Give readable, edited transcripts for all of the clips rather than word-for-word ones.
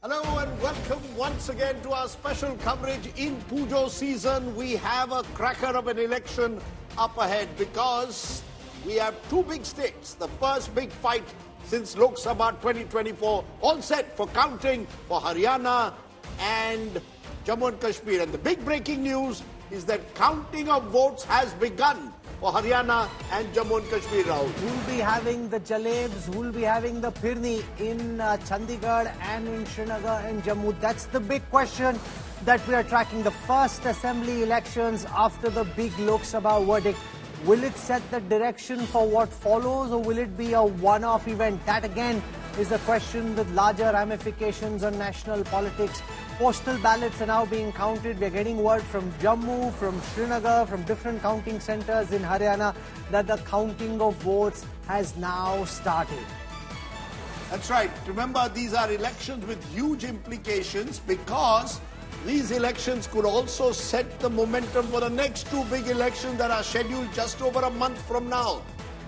Hello and welcome once again to our special coverage in Pujo season. We have a cracker of an election up ahead because we have two big stakes. The first big fight since Lok Sabha 2024, all set for counting for Haryana and Jammu and Kashmir. And the big breaking news is that counting of votes has begun for Haryana and Jammu and Kashmir, Rahul. Who will be having the jalebs, who will be having the pirni in Chandigarh and in Srinagar and Jammu? That's the big question that we are tracking. The first assembly elections after the big Lok Sabha verdict. Will it set the direction for what follows, or will it be a one-off event? That again is a question with larger ramifications on national politics. Postal ballots are now being counted. We're getting word from Jammu, from Srinagar, from different counting centres in Haryana that the counting of votes has now started. That's right. Remember, these are elections with huge implications because these elections could also set the momentum for the next two big elections that are scheduled just over a month from now.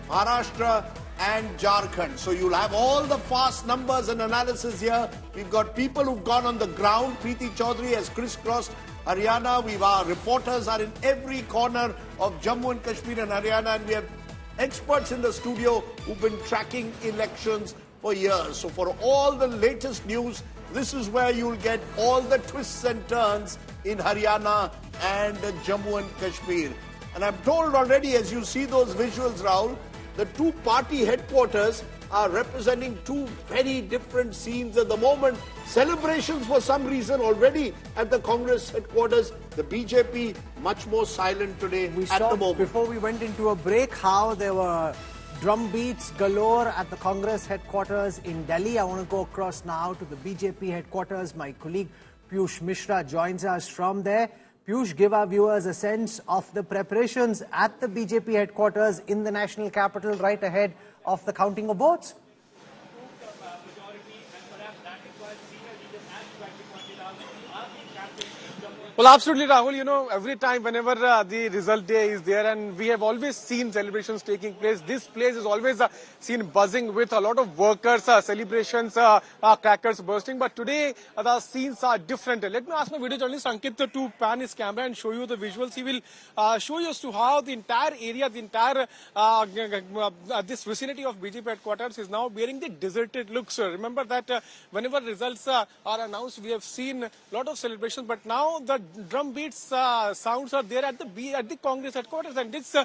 Maharashtra and Jharkhand. So you'll have all the fast numbers and analysis here. We've got people who've gone on the ground. Preeti Chaudhary has crisscrossed Haryana. Our reporters are in every corner of Jammu and Kashmir and Haryana, and we have experts in the studio who've been tracking elections for years. So for all the latest news, this is where you'll get all the twists and turns in Haryana and Jammu and Kashmir. And I'm told already, as you see those visuals, Rahul, the two party headquarters are representing two very different scenes at the moment. Celebrations for some reason already at the Congress headquarters. The BJP much more silent today at the moment. Before we went into a break, how there were drum beats galore at the Congress headquarters in Delhi. I want to go across now to the BJP headquarters. My colleague Piyush Mishra joins us from there. Piyush, give our viewers a sense of the preparations at the BJP headquarters in the national capital right ahead of the counting of votes. Well, absolutely, Rahul. You know, every time, whenever the result day is there, and we have always seen celebrations taking place, this place is always seen buzzing with a lot of workers, celebrations, crackers bursting. But today, the scenes are different. Let me ask my video journalist Ankit to pan his camera and show you the visuals. He will show you as to how the entire area, the entire this vicinity of BJP headquarters is now bearing the deserted look. So remember that whenever results are announced, we have seen a lot of celebrations. But now the drum beats sounds are there at the Congress headquarters, and this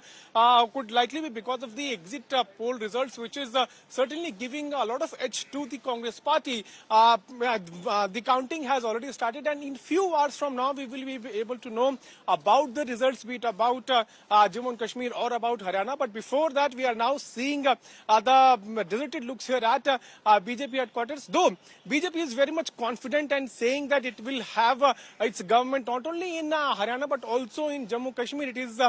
could likely be because of the exit poll results, which is certainly giving a lot of edge to the Congress party. The counting has already started, and in few hours from now we will be able to know about the results, be it about Jammu and Kashmir or about Haryana. But before that, we are now seeing the deserted looks here at BJP headquarters. Though BJP is very much confident and saying that it will have its government not only in Haryana but also in Jammu Kashmir. It is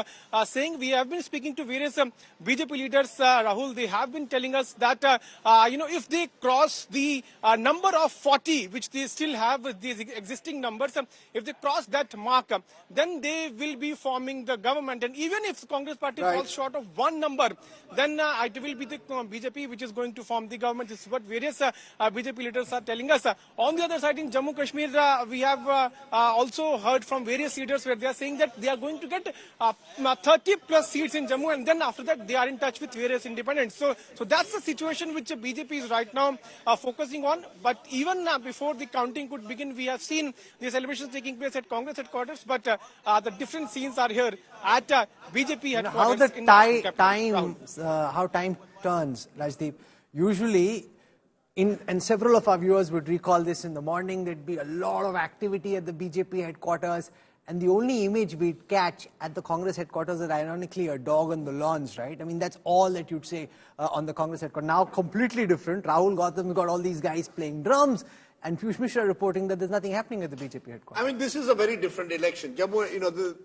saying, we have been speaking to various BJP leaders, Rahul. They have been telling us that if they cross the number of 40, which they still have these existing numbers, if they cross that mark, then they will be forming the government. And even if the Congress party falls short of one number, then it will be the BJP which is going to form the government. This is what various BJP leaders are telling us. On the other side, in Jammu Kashmir, we have also heard from various leaders where they are saying that they are going to get 30 plus seats in Jammu, and then after that they are in touch with various independents. So that's the situation which BJP is right now focusing on. But even before the counting could begin, we have seen the celebrations taking place at Congress headquarters, but the different scenes are here at BJP headquarters. How time turns, Rajdeep. Usually, and several of our viewers would recall this in the morning, there'd be a lot of activity at the BJP headquarters, and the only image we'd catch at the Congress headquarters is ironically a dog on the lawns, right? I mean, that's all that you'd say on the Congress headquarters. Now, completely different. Rahul Gautam's got all these guys playing drums, and Piyush Mishra reporting that there's nothing happening at the BJP headquarters. I mean, this is a very different election. Jammu,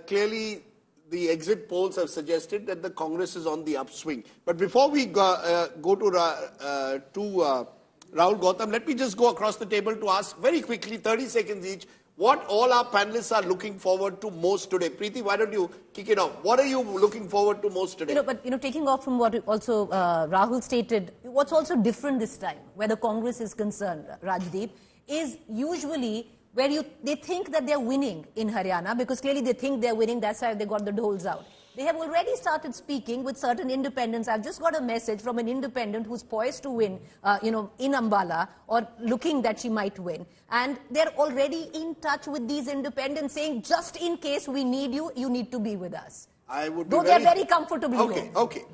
clearly the exit polls have suggested that the Congress is on the upswing. But before we go to Rahul Gautam, let me just go across the table to ask very quickly, 30 seconds each, what all our panelists are looking forward to most today. Preeti, why don't you kick it off? What are you looking forward to most today? Taking off from what also Rahul stated, what's also different this time, where the Congress is concerned, Rajdeep, is usually where they think that they're winning in Haryana, because clearly they think they're winning, that's why they got the doles out. They have already started speaking with certain independents. I've just got a message from an independent who's poised to win, in Ambala, or looking that she might win. And they're already in touch with these independents saying, just in case we need you, you need to be with us. I would be Though they're very comfortably Okay, low. okay.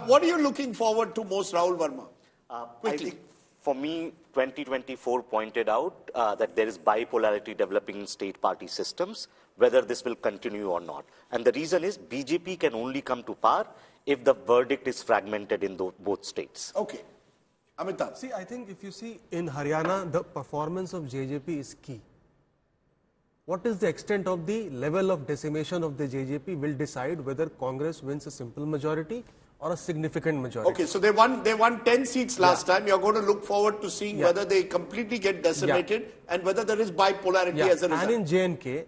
What are you looking forward to most, Rahul Verma? I think for me, 2024 pointed out that there is bipolarity developing in state party systems, whether this will continue or not. And the reason is BJP can only come to power if the verdict is fragmented in both states. Okay. Amitabh. See, I think if you see in Haryana, the performance of JJP is key. What is the extent of the level of decimation of the JJP will decide whether Congress wins a simple majority or a significant majority. Okay, so they won 10 seats last time. You're going to look forward to seeing whether they completely get decimated and whether there is bipolarity as a result. And in J&K,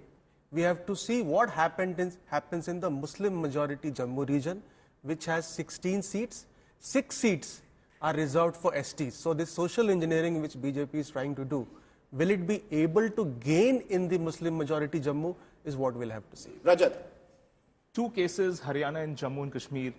we have to see what happens in the Muslim majority Jammu region, which has 16 seats. 6 seats are reserved for STs. So this social engineering which BJP is trying to do, will it be able to gain in the Muslim majority Jammu is what we'll have to see. Rajat. 2 cases, Haryana and Jammu and Kashmir,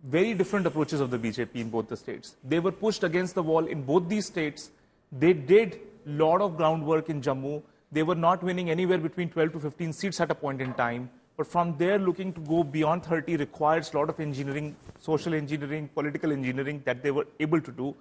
very different approaches of the BJP in both the states. They were pushed against the wall in both these states. They did a lot of groundwork in Jammu. They were not winning anywhere between 12 to 15 seats at a point in time. But from there, looking to go beyond 30 requires a lot of engineering, social engineering, political engineering that they were able to do,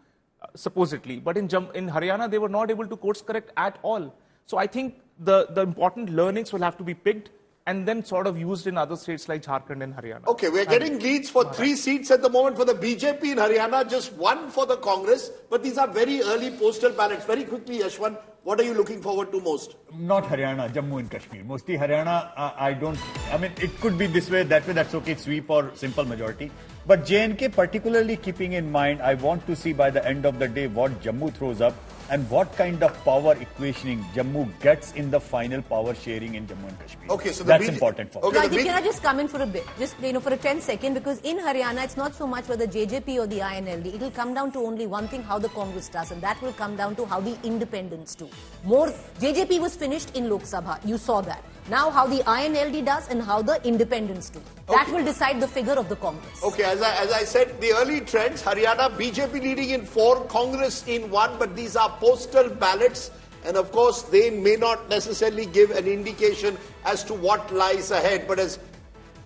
supposedly. But in Haryana, they were not able to course correct at all. So I think the important learnings will have to be picked and then sort of used in other states like Jharkhand and Haryana. Okay, we're getting leads for 3 seats at the moment for the BJP in Haryana, just 1 for the Congress. But these are very early postal ballots. Very quickly, Yashwant, what are you looking forward to most? Not Haryana, Jammu and Kashmir. Mostly Haryana, I mean, it could be this way, that way, that's okay, sweep or simple majority. But J&K, particularly keeping in mind, I want to see by the end of the day what Jammu throws up and what kind of power equationing Jammu gets in the final power sharing in Jammu and Kashmir. Okay, so that's important for me. Okay, can I just come in for a bit? Just, for a 10 second, because in Haryana, it's not so much whether JJP or the INLD. It will come down to only one thing, how the Congress does, and that will come down to how the independents do. JJP was finished in Lok Sabha. You saw that. Now how the INLD does and how the independents do. That will decide the figure of the Congress. Okay, as I said, the early trends, Haryana, BJP leading in 4, Congress in 1, but these are postal ballots. And of course, they may not necessarily give an indication as to what lies ahead. But as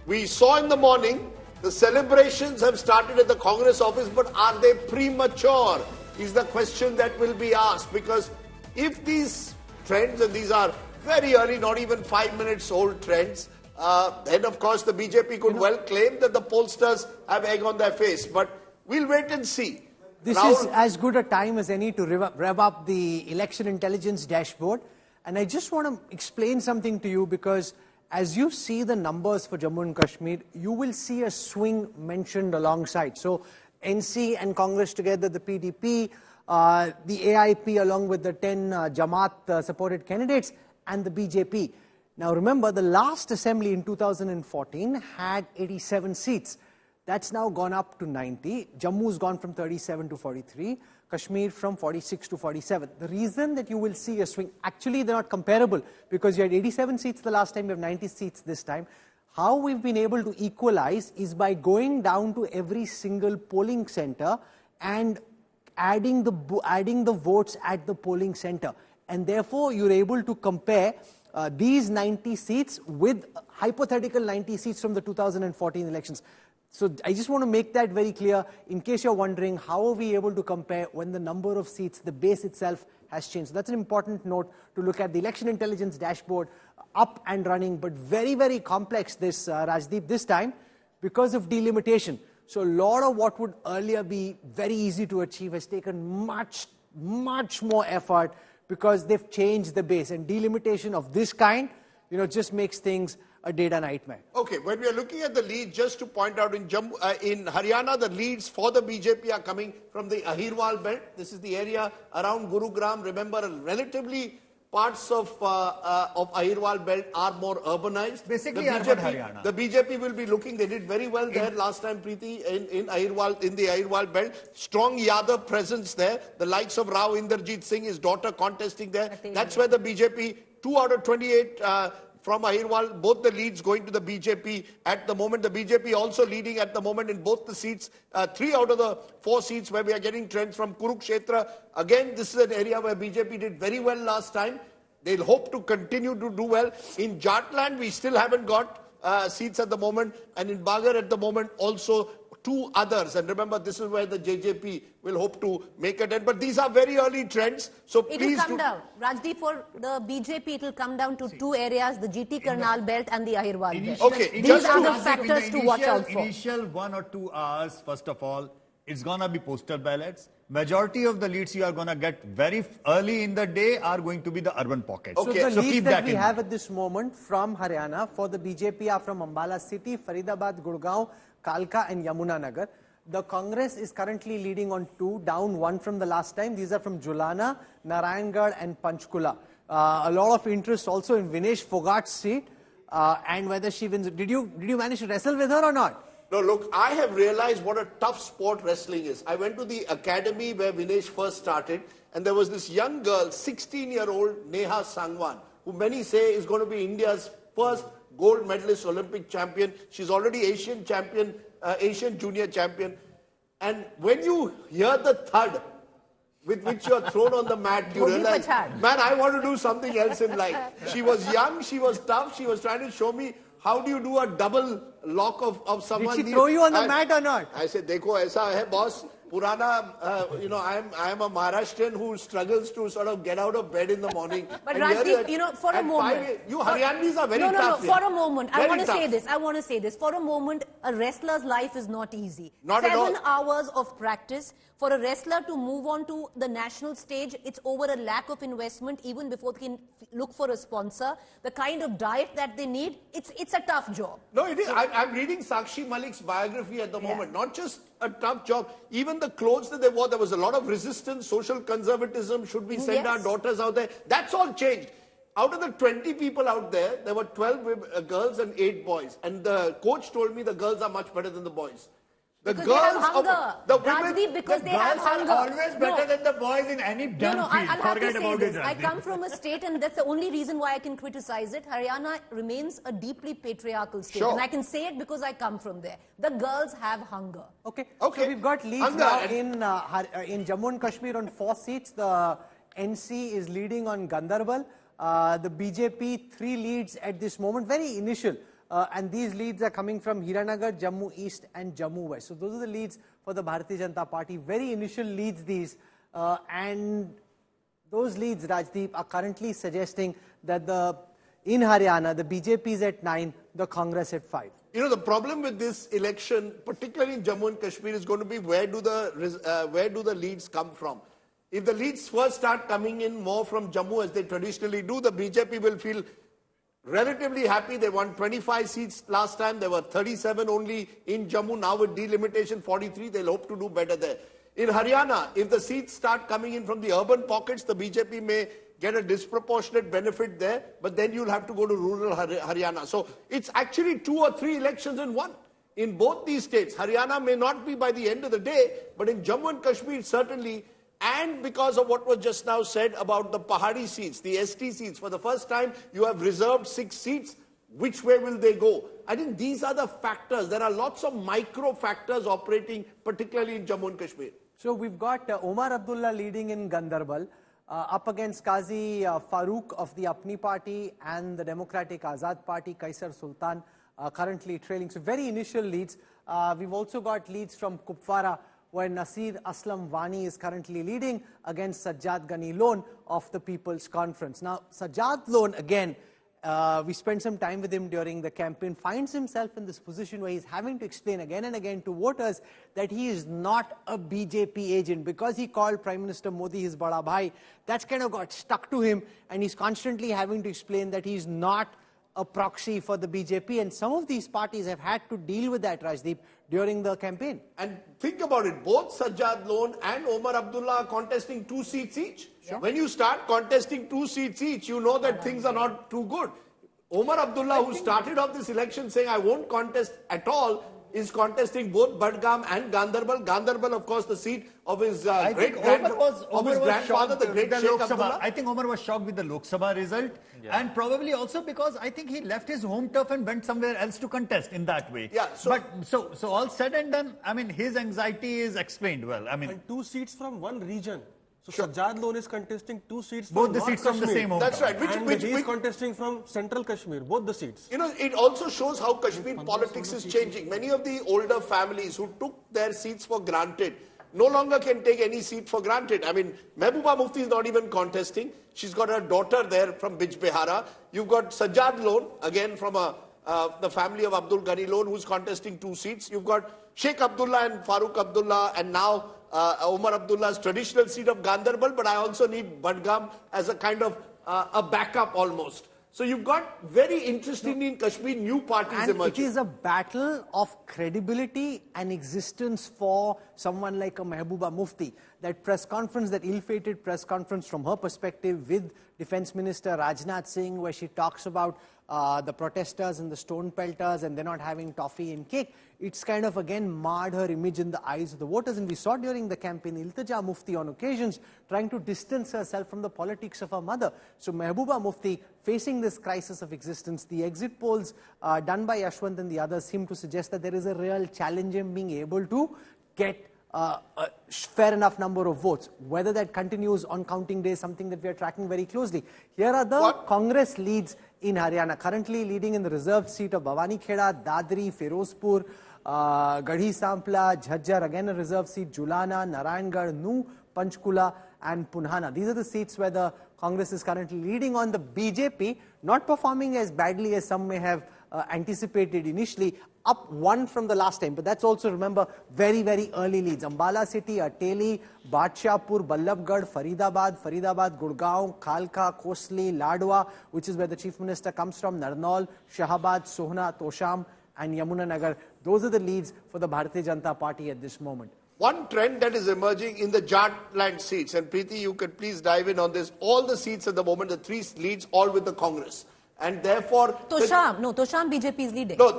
we saw in the morning, the celebrations have started at the Congress office, but are they premature? Is the question that will be asked. Because if these trends, and these are very early, not even 5 minutes old trends, then of course the BJP could well claim that the pollsters have egg on their face. But we'll wait and see. This is as good a time as any to rev up the election intelligence dashboard. And I just want to explain something to you, because as you see the numbers for Jammu and Kashmir, you will see a swing mentioned alongside. So NC and Congress together, the PDP, the AIP along with the 10 Jamaat supported candidates, and the BJP. Now remember, the last assembly in 2014 had 87 seats. That's now gone up to 90. Jammu's gone from 37 to 43. Kashmir from 46 to 47. The reason that you will see a swing, actually they're not comparable, because you had 87 seats the last time, you have 90 seats this time. How we've been able to equalize is by going down to every single polling center and adding the votes at the polling center. And therefore, you're able to compare these 90 seats with hypothetical 90 seats from the 2014 elections. So I just want to make that very clear, in case you're wondering, how are we able to compare when the number of seats, the base itself has changed. So that's an important note to look at. The election intelligence dashboard up and running, but very, very complex this, Rajdeep, this time because of delimitation. So a lot of what would earlier be very easy to achieve has taken much, much more effort, because they've changed the base, and delimitation of this kind, just makes things a data nightmare. Okay, when we are looking at the leads, just to point out, in Haryana, the leads for the BJP are coming from the Ahirwal belt. This is the area around Gurugram. Remember, a relatively parts of Ahirwal belt are more urbanized. Basically, the urban Haryana. The BJP will be looking, they did very well there last time, Preeti, in Ahirwal, in the Ahirwal belt. Strong Yadav presence there. The likes of Rao Inderjit Singh, his daughter contesting there. That's where the BJP, 2 out of 28 from Ahirwal, both the leads going to the BJP at the moment. The BJP also leading at the moment in both the seats. 3 out of the 4 seats where we are getting trends from Kurukshetra. Again, this is an area where BJP did very well last time. They'll hope to continue to do well. In Jharkhand, we still haven't got seats at the moment. And in Bagar at the moment, also 2 others. And remember, this is where the JJP will hope to make a dent. But these are very early trends. So it please will come down. Rajdeep, for the BJP, it will come down to 2 areas, the GT Karnal belt and the Ahirwal belt. Okay, These are the factors to watch out for. Initial 1 or 2 hours, first of all, it's going to be postal ballots. Majority of the leads you are going to get very early in the day are going to be the urban pockets. Okay. So the leads keep that that we in have mind. at this moment from Haryana for the BJP are from Ambala City, Faridabad, Gurgaon, Kalka and Yamunanagar. The Congress is currently leading on 2, down 1 from the last time. These are from Julana, Narayangarh and Panchkula. A lot of interest also in Vinesh Fogart's seat and whether she wins. Did you manage to wrestle with her or not? No, look, I have realized what a tough sport wrestling is. I went to the academy where Vinesh first started, and there was this young girl, 16-year-old Neha Sangwan, who many say is going to be India's first gold medalist Olympic champion. She's already Asian champion, Asian junior champion. And when you hear the thud with which you're thrown on the mat, you realize, man, I want to do something else in life. She was young, she was tough, she was trying to show me how do you do a double lock of someone. Did she throw you on the mat or not? I said, dekho, aisa hai, boss. Purana, I am a Maharashtrian who struggles to sort of get out of bed in the morning. But Rajdeep, for a moment. You Haryanis are very tough. No, for a moment. I want to say this. For a moment, a wrestler's life is not easy. Not at all. 7 hours of practice. For a wrestler to move on to the national stage, it's over a lakh of investment even before they can look for a sponsor. The kind of diet that they need, it's a tough job. No, it is. I'm reading Sakshi Malik's biography at the moment. Not just a tough job. Even the clothes that they wore, there was a lot of resistance, social conservatism. Should we send our daughters out there? That's all changed. Out of the 20 people out there, there were 12 girls and 8 boys. And the coach told me the girls are much better than the boys. Because they have hunger. The women, because they have hunger. Are always better than the boys in any damn field. I'll have to say this. I Rajdeep. come from a state, and that's the only reason why I can criticize it. Haryana remains a deeply patriarchal state. Sure. And I can say it because I come from there. The girls have hunger. Okay. Okay. So we've got leads now in Jammu and Kashmir on 4 seats. The NC is leading on Gandarbal. The BJP 3 leads at this moment, very initial. And these leads are coming from Hiranagar, Jammu East and Jammu West. So those are the leads for the Bharatiya Janata Party. Very initial leads these. And those leads, Rajdeep, are currently suggesting that in Haryana, the BJP is at 9, the Congress at 5. You know, the problem with this election, particularly in Jammu and Kashmir, is going to be where do the leads come from? If the leads first start coming in more from Jammu as they traditionally do, the BJP will feel relatively happy. They won 25 seats last time. There were 37 only in Jammu. Now with delimitation 43, they'll hope to do better there. In Haryana, if the seats start coming in from the urban pockets, the BJP may get a disproportionate benefit there, but then you'll have to go to rural Haryana. So it's actually 2 or 3 elections in one. In both these states, Haryana may not be by the end of the day, but in Jammu and Kashmir, certainly. And because of what was just now said about the Pahadi seats, the ST seats, for the first time, you have reserved 6 seats. Which way will they go? I think these are the factors. There are lots of micro factors operating, particularly in Jammu and Kashmir. So we've got Omar Abdullah leading in Gandarbal, up against Qazi Farooq of the Apni Party and the Democratic Azad Party, Kaisar Sultan, currently trailing. So very initial leads. We've also got leads from Kupwara, where Nasir Aslam Wani is currently leading against Sajjad Ghani Lone of the People's Conference. Now, Sajjad Lone, again, we spent some time with him during the campaign, finds himself in this position where he's having to explain again and again to voters that he is not a BJP agent. Because he called Prime Minister Modi his bada bhai, that's kind of got stuck to him, and he's constantly having to explain that he's not a proxy for the BJP, and some of these parties have had to deal with that, Rajdeep, during the campaign. And think about it, both Sajjad Lone and Omar Abdullah are contesting 2 seats each. Sure. When you start contesting 2 seats each, you know that things are not too good. Omar Abdullah, who started off this election saying, I won't contest at all, is contesting both Budgam and Ganderbal. Ganderbal, of course, the seat of his grandfather, the great Sheikh Abdullah. I think Omar was shocked with the Lok Sabha result, and probably also because I think he left his home turf and went somewhere else to contest in that way. Yeah. So all said and done, I mean, his anxiety is explained well. I mean, and 2 seats from one region. So Sajjad Lone is contesting 2 seats both from the seats from the same home. That's right. Which he is contesting from Central Kashmir, both the seats. You know, it also shows how Kashmir politics is changing. Many of the older families who took their seats for granted no longer can take any seat for granted. I mean, Mehbooba Mufti is not even contesting. She's got her daughter there from Bijbehara. You've got Sajjad Lone, again from the family of Abdul Ghani Lone, who's contesting 2 seats. You've got Sheikh Abdullah and Farooq Abdullah, and now Omar Abdullah's traditional seat of Ganderbal, but I also need Budgam as a kind of a backup almost. So you've got very interestingly in Kashmir new parties emerging. It is a battle of credibility and existence for someone like a Mehbooba Mufti. That press conference, that ill-fated press conference from her perspective with Defence Minister Rajnath Singh, where she talks about the protesters and the stone pelters and they're not having toffee and cake, it's kind of again marred her image in the eyes of the voters. And we saw during the campaign Iltija Mufti on occasions trying to distance herself from the politics of her mother. So Mehbooba Mufti facing this crisis of existence, the exit polls done by Yashwant and the others seem to suggest that there is a real challenge in being able to get a fair enough number of votes. Whether that continues on counting day is something that we are tracking very closely. Here are the Congress leads in Haryana. Currently leading in the reserved seat of Bhavani Kheda, Dadri, Firozpur, Gadhi Sampla, Jhajjar, again a reserved seat, Julana, Narayangarh, Nu, Panchkula and Punhana. These are the seats where the Congress is currently leading on. The BJP not performing as badly as some may have anticipated initially, up 1 from the last time, but that's also, remember, very, very early leads. Ambala City, Ateli, Badshahpur, Ballabgarh, Faridabad, Gurgaon, Khalka, Kosli, Ladwa, which is where the Chief Minister comes from, Narnaul, Shahabad, Sohna, Tosham and Yamunanagar. Those are the leads for the Bharatiya Janata Party at this moment. One trend that is emerging in the Jharkhand seats, and Preeti, you could please dive in on this, all the seats at the moment, the 3 leads, all with the Congress. And therefore... Tosham BJP is leading. No,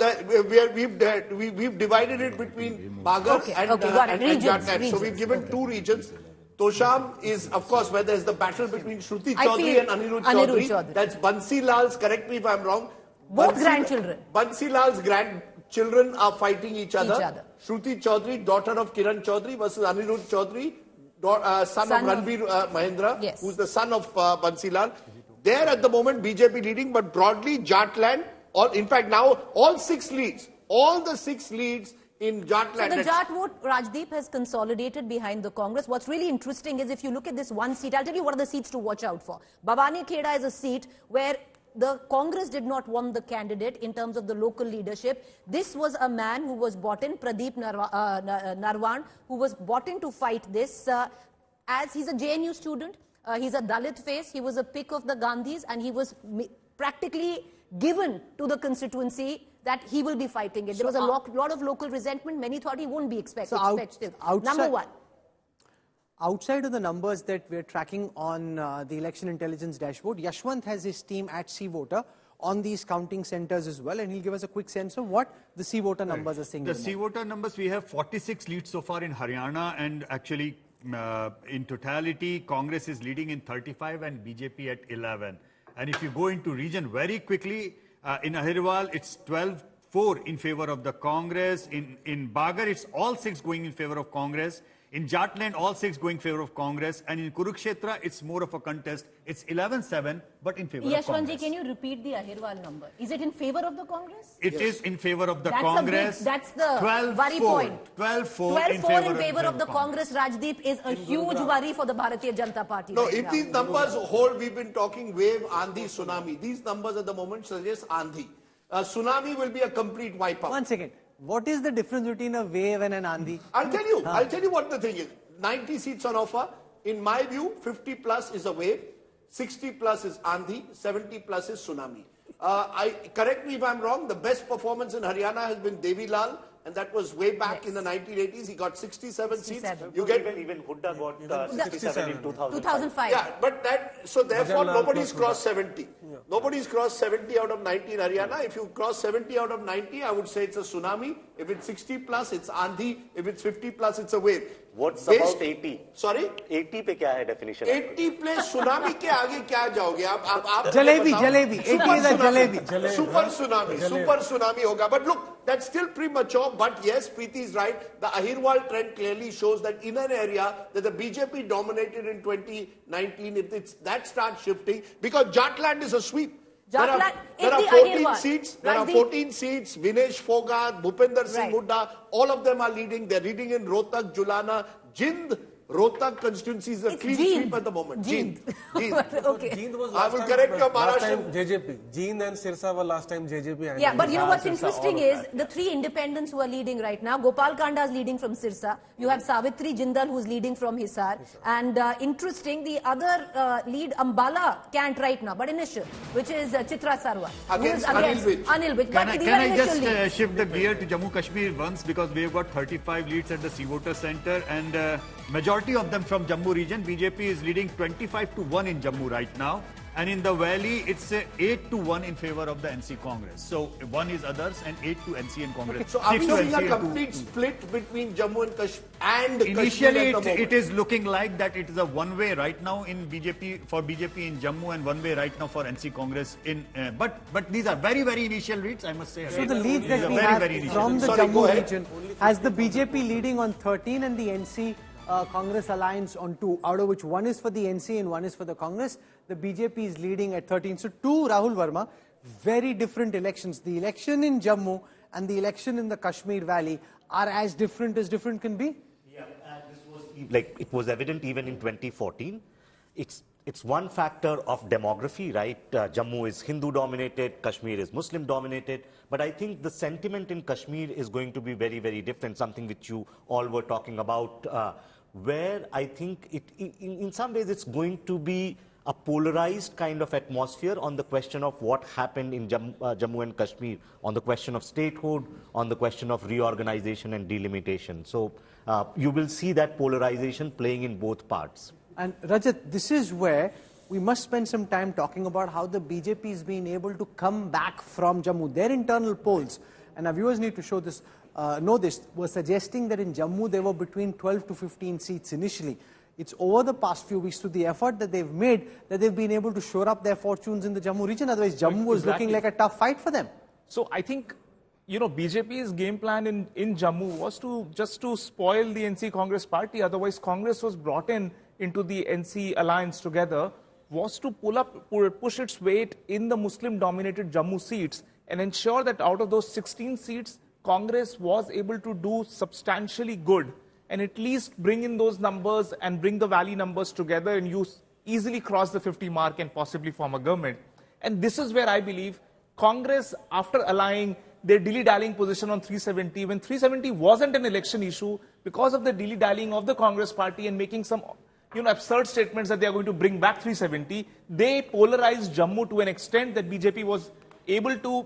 we've divided it between Bagar and Jharkhand. So we've given 2 regions. Tosham is, of course, where there's the battle between Shruti Chaudhary and Anirudh Chaudhary. That's Bansi Lal's, correct me if I'm wrong. Both grandchildren. Bansi Lal's grandchildren are fighting each other. Shruti Chaudhary, daughter of Kiran Chaudhary, versus Anirudh Chaudhary, son of Ranveer Mahendra, who's the son of Bansi Lal. There at the moment, BJP leading, but broadly, Jharkhand, or in fact now, all 6 leads, all the 6 leads in Jharkhand. So the Jat vote, Rajdeep, has consolidated behind the Congress. What's really interesting is if you look at this one seat, I'll tell you what are the seats to watch out for. Bhavani Kheda is a seat where the Congress did not want the candidate in terms of the local leadership. This was a man who was bought in, Pradeep Narwan, who was bought in to fight this as he's a JNU student. He's a Dalit face, he was a pick of the Gandhis, and he was practically given to the constituency that he will be fighting it. There was a lot of local resentment. Many thought he won't be expected. Number 1. Outside of the numbers that we're tracking on the election intelligence dashboard, Yashwant has his team at C-Voter on these counting centers as well, and he'll give us a quick sense of what the C-Voter numbers are saying. The C-Voter numbers, we have 46 leads so far in Haryana, and actually in totality, Congress is leading in 35 and BJP at 11. And if you go into region very quickly, in Ahirwal, it's 12-4 in favor of the Congress. In Bagar, it's all 6 going in favor of Congress. In Jharkhand, all 6 going in favor of Congress. And in Kurukshetra, it's more of a contest. It's 11-7, but in favor of Congress. Yashwantji, can you repeat the Ahirwal number? Is it in favor of the Congress? It is in favor of the Congress. That's the worry point. 12-4 in favor of the Congress, Rajdeep, is a huge worry for the Bharatiya Janata Party. No, if these numbers hold, we've been talking wave, Andhi, tsunami. These numbers at the moment suggest Andhi. Tsunami will be a complete wipeout. 1 second. What is the difference between a wave and an Andhi? I'll tell you what the thing is. 90 seats on offer. In my view, 50 plus is a wave, 60 plus is Andhi, 70 plus is tsunami. Correct me if I'm wrong, the best performance in Haryana has been Devi Lal, and that was way back in the 1980s. He got 67 seats. You get even Hooda got 67 in 2005. Yeah, but so therefore nobody's crossed 70. Nobody's crossed 70 out of 90 in Haryana. If you cross 70 out of 90, I would say it's a tsunami. If it's 60 plus, it's Andhi. If it's 50 plus, it's a wave. What's about 80? Sorry? 80 पे क्या है definition? 80 plus tsunami के आगे क्या जाओगे आप jalebi 80 is a jalebi. Super tsunami होगा. But look, that's still premature. But yes, Preeti is right. The Ahirwal trend clearly shows that in an area that the BJP dominated in 2019, if that starts shifting, because Jharkhand is a sweep. There are 14 seats. There are 14 seats. Vinesh Fogart, Bhupender Singh Hooda, all of them are leading. They're leading in Rohtak, Julana, Jind. Rohtak constituency is a clean sweep at the moment. Jind. Okay. I will correct your Maharashtra. JJP. Jind and Sirsa were last time JJP. Yeah, but you know what's interesting is the three independents who are leading right now. Gopal Kanda is leading from Sirsa. You have Savitri Jindal who's leading from Hisar. And interesting, the other lead Ambala can't right now, but initial, which is Chitra Sarwar. Against Anil Vij. Can I just shift the gear to Jammu Kashmir once, because we have got 35 leads at the Sea-Water Centre, and majority of them from Jammu region. BJP is leading 25-1 in Jammu right now, and in the valley it's 8-1 in favor of the NC Congress. So 1 is others and 8 to NC and Congress. Okay. So are we seeing a complete split between Jammu and Kashmir and initially Kashmir it is looking like that it is a one-way right now in BJP, for BJP in Jammu, and one-way right now for NC Congress in but these are very initial leads, I must say. So the leads that we have from the Jammu region has the BJP leading on 13 and the NC Congress alliance on 2, out of which 1 is for the NC and 1 is for the Congress. The BJP is leading at 13. So 2, Rahul Verma, very different elections. The election in Jammu and the election in the Kashmir Valley are as different can be. Yeah, this was it was evident even in 2014. It's one factor of demography, right? Jammu is Hindu dominated, Kashmir is Muslim dominated. But I think the sentiment in Kashmir is going to be very different, something which you all were talking about, where I think in some ways it's going to be a polarized kind of atmosphere on the question of what happened in Jammu and Kashmir, on the question of statehood, on the question of reorganization and delimitation. So you will see that polarization playing in both parts. And Rajat, this is where we must spend some time talking about how the BJP has been able to come back from Jammu. Their internal polls, and our viewers need to show this, know this, were suggesting that in Jammu they were between 12 to 15 seats initially. It's over the past few weeks through the effort that they've made that they've been able to shore up their fortunes in the Jammu region. Otherwise, Jammu was looking like a tough fight for them. So I think, you know, BJP's game plan in Jammu was just to spoil the NC Congress party. Otherwise, Congress was brought into the NC alliance together, was to push its weight in the Muslim-dominated Jammu seats and ensure that out of those 16 seats, Congress was able to do substantially good and at least bring in those numbers and bring the valley numbers together and easily cross the 50 mark and possibly form a government. And this is where I believe Congress, after allying their dilly-dallying position on 370, when 370 wasn't an election issue, because of the dilly-dallying of the Congress party and making some absurd statements that they are going to bring back 370, they polarized Jammu to an extent that BJP was able to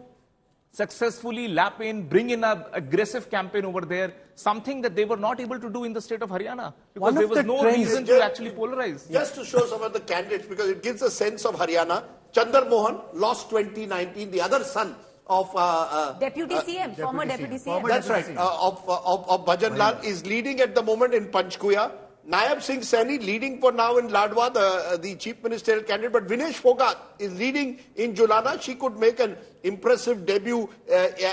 successfully lap in, bring in an aggressive campaign over there, something that they were not able to do in the state of Haryana, because there was no reason to actually polarize. Just to show some of the candidates, because it gives a sense of Haryana. Chandra Mohan lost 2019, the other son of Deputy CM, former Deputy CM. That's right, of Bhajan Lal is leading at the moment in Panchkuya. Nayab Singh Saini leading for now in Ladwa, the chief ministerial candidate, but Vinesh Fogart is leading in Julana. She could make an impressive debut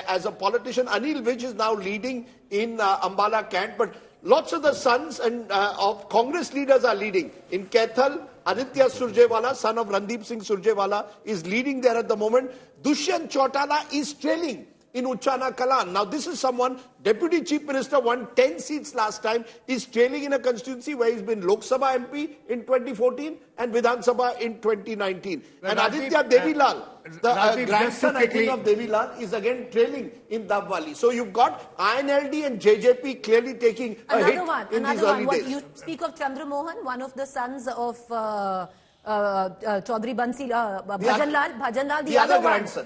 as a politician. Anil Vij is now leading in Ambala Kant, but lots of the sons and of Congress leaders are leading. In Kaithal, Aditya Surjewala, son of Randeep Singh Surjewala, is leading there at the moment. Dushyant Chautala is trailing in Uchana Kalan. Now this is someone, Deputy Chief Minister, won 10 seats last time, is trailing in a constituency where he's been Lok Sabha MP in 2014 and Vidhan Sabha in 2019. Well, and Aditya Devi Lal, the grandson I think of Devi Lal, is again trailing in Dabwali. So you've got INLD and JJP clearly taking a hit in these early days. You speak of Chandra Mohan, one of the sons of Chaudhary Bhajanlal.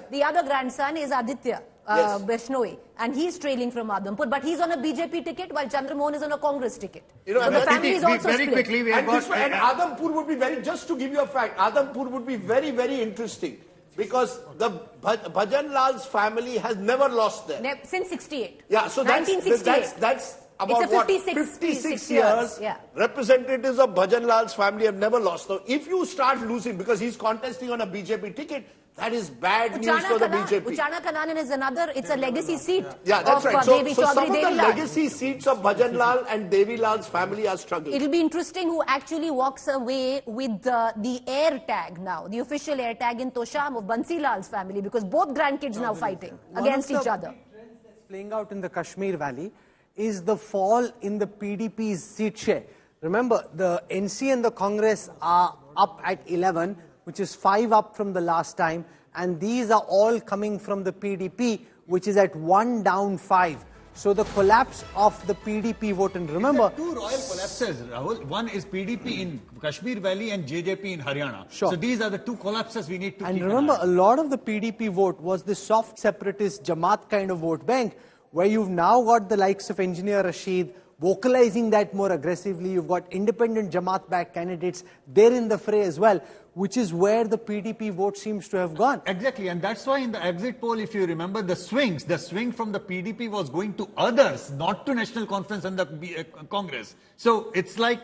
The other grandson is Aditya Vaishnoy, and he's trailing from Adhampur, but he's on a BJP ticket while Chandramohan is on a Congress ticket. You know, so the family is also very split. quickly, we have and Adhampur would be just to give you a fact, Adhampur would be very, very interesting because the Bhajanlal's family has never lost there. Since 68. Yeah, so that's about it's a 56 years. Yeah. Representatives of Bhajanlal's family have never lost. So if you start losing because he's contesting on a BJP ticket, that is bad news for the BJP. Uchana Kananan is it's a legacy seat. Yeah, that's right. So some of the Devi legacy seats of Bhajanlal and Devilal's family are struggling. It'll be interesting who actually walks away with the air tag now, the official air tag in Tosham of Bansilal's family, because both grandkids now fighting against each other. Playing out in the Kashmir Valley is the fall in the PDP's seat share. Remember, the NC and the Congress are up at 11, which is 5 up from the last time, and these are all coming from the PDP, which is at 1 down 5. So the collapse of the PDP vote, and remember... Two royal collapses, Rahul. One is PDP in Kashmir Valley and JJP in Haryana. Sure. So these are the two collapses we need to keep. And remember, a lot of the PDP vote was the soft separatist Jamaat kind of vote bank, where you've now got the likes of Engineer Rashid vocalizing that more aggressively. You've got independent Jamaat-backed candidates. They're in the fray as well, which is where the PDP vote seems to have gone. Exactly, and that's why in the exit poll, if you remember, the swing from the PDP was going to others, not to National Conference and the Congress. So it's like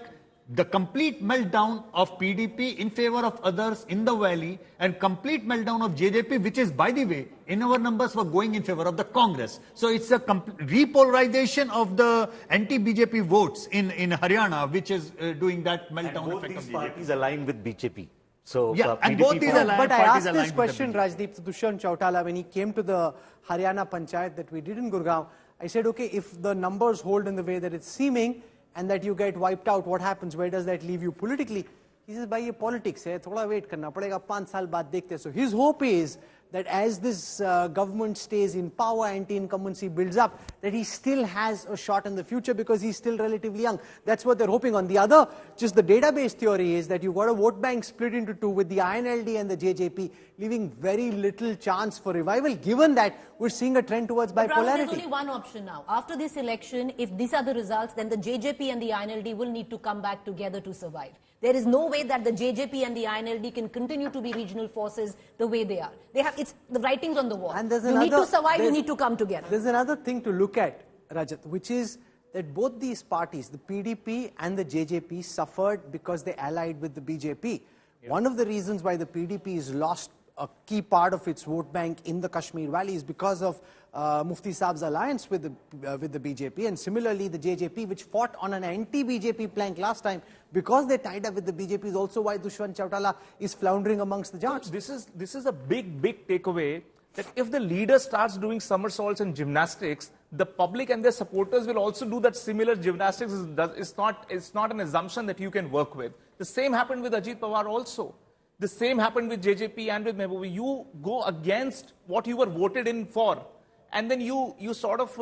the complete meltdown of PDP in favor of others in the valley, and complete meltdown of JJP, which is, by the way, in our numbers were going in favor of the Congress. So it's a repolarization of the anti-BJP votes in Haryana, which is doing that meltdown and both effect these of parties align with BJP. So yeah, and PDP both these But I parties asked this question, Rajdeep, to Dushyant Chautala when he came to the Haryana Panchayat that we did in Gurgaon. I said, okay, if the numbers hold in the way that it's seeming and that you get wiped out, what happens? Where does that leave you politically? He says, bhai, ye politics hai, thoda wait karna padega, 5 saal baad dekhte. So his hope is that as this government stays in power, anti-incumbency builds up, that he still has a shot in the future because he's still relatively young. That's what they're hoping on. The other, just the database theory is that you've got a vote bank split into two with the INLD and the JJP, leaving very little chance for revival, given that we're seeing a trend towards bipolarity. There's only one option now. After this election, if these are the results, then the JJP and the INLD will need to come back together to survive. There is no way that the JJP and the INLD can continue to be regional forces the way they are. It's the writings on the wall. And there's you need to survive, you need to come together. There's another thing to look at, Rajat, which is that both these parties, the PDP and the JJP, suffered because they allied with the BJP. Yeah. One of the reasons why the PDP has lost a key part of its vote bank in the Kashmir Valley is because of Mufti Saab's alliance with the BJP, and similarly the JJP, which fought on an anti-BJP plank last time, because they tied up with the BJP, is also why Dushyant Chautala is floundering amongst the judges. This is a big takeaway, that if the leader starts doing somersaults and gymnastics, the public and their supporters will also do that similar gymnastics. It's not an assumption that you can work with. The same happened with Ajit Pawar also. The same happened with JJP and with Mehbooba. You go against what you were voted in for, and then you sort of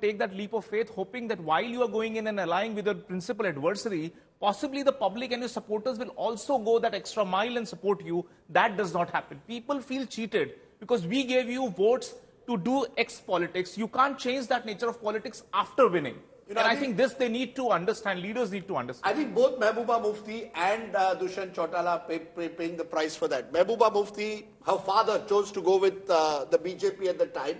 take that leap of faith, hoping that while you are going in and allying with your principal adversary, possibly the public and your supporters will also go that extra mile and support you. That does not happen. People feel cheated because we gave you votes to do X politics. You can't change that nature of politics after winning. And I think this they need to understand, leaders need to understand. I think both Mehbooba Mufti and Dushyant Chautala paying the price for that. Mehbooba Mufti, her father chose to go with the BJP at the time.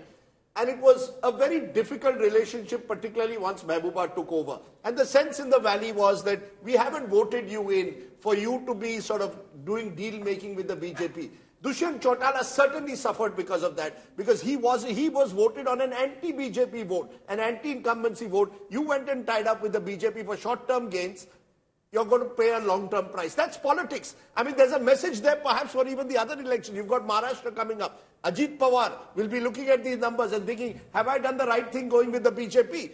And it was a very difficult relationship, particularly once Mehbooba took over. And the sense in the valley was that we haven't voted you in for you to be sort of doing deal making with the BJP. Dushyant Chautala certainly suffered because of that, because he was voted on an anti-BJP vote, an anti-incumbency vote. You went and tied up with the BJP for short-term gains. You're going to pay a long-term price. That's politics. I mean, there's a message there perhaps for even the other election. You've got Maharashtra coming up. Ajit Pawar will be looking at these numbers and thinking, have I done the right thing going with the BJP?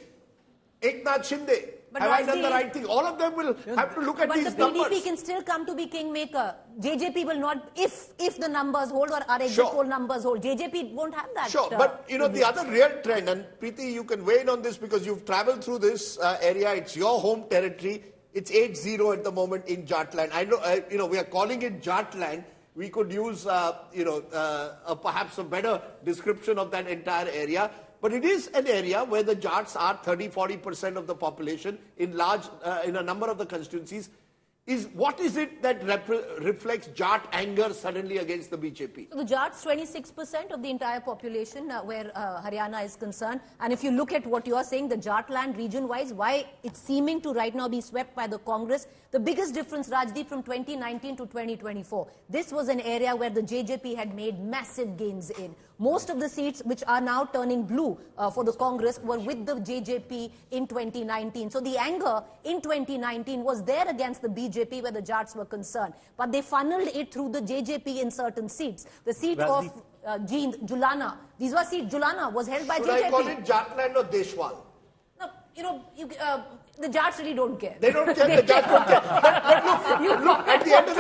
Eknath Shinde, have I done the right thing? All of them will have to look at these numbers. But the PDP can still come to be kingmaker. JJP will not, if the numbers hold or our exit poll numbers hold, JJP won't have that. Sure, but the other real trend, and Preeti, you can weigh in on this because you've traveled through this area, it's your home territory. It's 8-0 at the moment in Jatland. I know, we are calling it Jatland. We could use, perhaps a better description of that entire area. But it is an area where the Jats are 30-40% of the population in a number of the constituencies. What is it that reflects Jat anger suddenly against the BJP? So the Jats, 26% of the entire population where Haryana is concerned. And if you look at what you are saying, the Jatland region-wise, why it's seeming to right now be swept by the Congress. The biggest difference, Rajdeep, from 2019 to 2024, this was an area where the JJP had made massive gains in. Most of the seats which are now turning blue for the Congress were with the JJP in 2019. So the anger in 2019 was there against the BJP where the Jats were concerned. But they funneled it through the JJP in certain seats. The seat of Julana, these were seats, Julana was held by JJP. Should I call it Jatland or Deshwal? No, the Jats really don't care. They don't care, the Jats don't care. But look, at the end of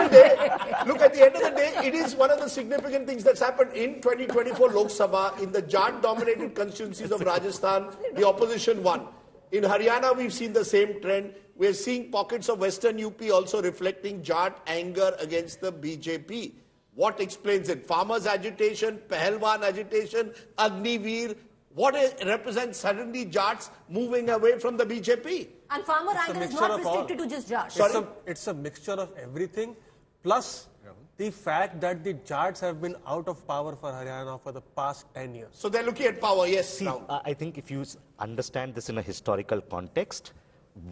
the day, it is one of the significant things that's happened in 2024 Lok Sabha. In the Jat-dominated constituencies of Rajasthan, the opposition won. In Haryana, we've seen the same trend. We're seeing pockets of Western UP also reflecting Jat anger against the BJP. What explains it? Farmers' agitation, Pahalwan agitation, Agniveer. What represents suddenly Jats moving away from the BJP? And farmer anger is not restricted to just Jats. It's a mixture of everything, plus the fact that the Jats have been out of power for Haryana for the past 10 years. So they're looking at power, yes. See, I think if you understand this in a historical context,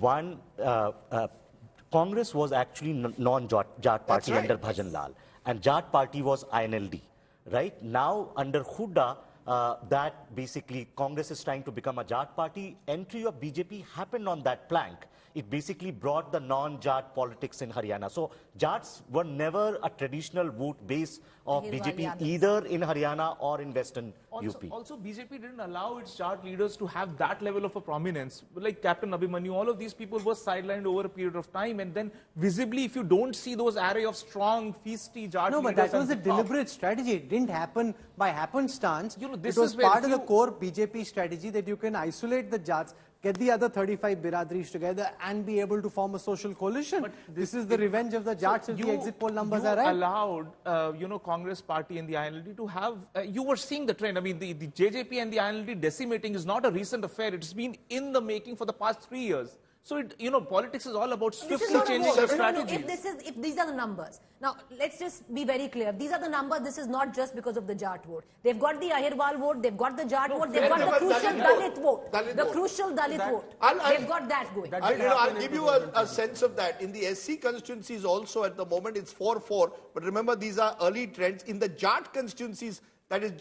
one, Congress was actually non-Jat party under Bhajan Lal, and Jat party was INLD, right? Now, under Hooda, that basically Congress is trying to become a Jat party. Entry of BJP happened on that plank. It basically brought the non-Jat politics in Haryana. So Jats were never a traditional vote base of BJP either in Haryana or in Western UP. Also, BJP didn't allow its Jat leaders to have that level of a prominence. Like Captain Abhimanyu, all of these people were sidelined over a period of time, and then visibly, if you don't see those array of strong, feisty Jat leaders... No, but that was a deliberate strategy. It didn't happen by happenstance. It was part of the core BJP strategy that you can isolate the Jats, get the other 35 biradris together and be able to form a social coalition. But this is the revenge of the Jats if the exit poll numbers are right. You allowed, Congress party and the INLD to have, you were seeing the trend. I mean, the JJP and the INLD decimating is not a recent affair. It's been in the making for the past 3 years. So, politics is all about swiftly changing their strategies. If these are the numbers. Now, let's just be very clear. These are the numbers. This is not just because of the Jat vote. They've got the Ahirwal vote. They've got the Jat vote. They've got the crucial Dalit vote. The crucial Dalit vote. They've got that going. I'll give you a sense of that. In the SC constituencies also at the moment, it's 4-4. But remember, these are early trends. In the Jat constituencies, that is,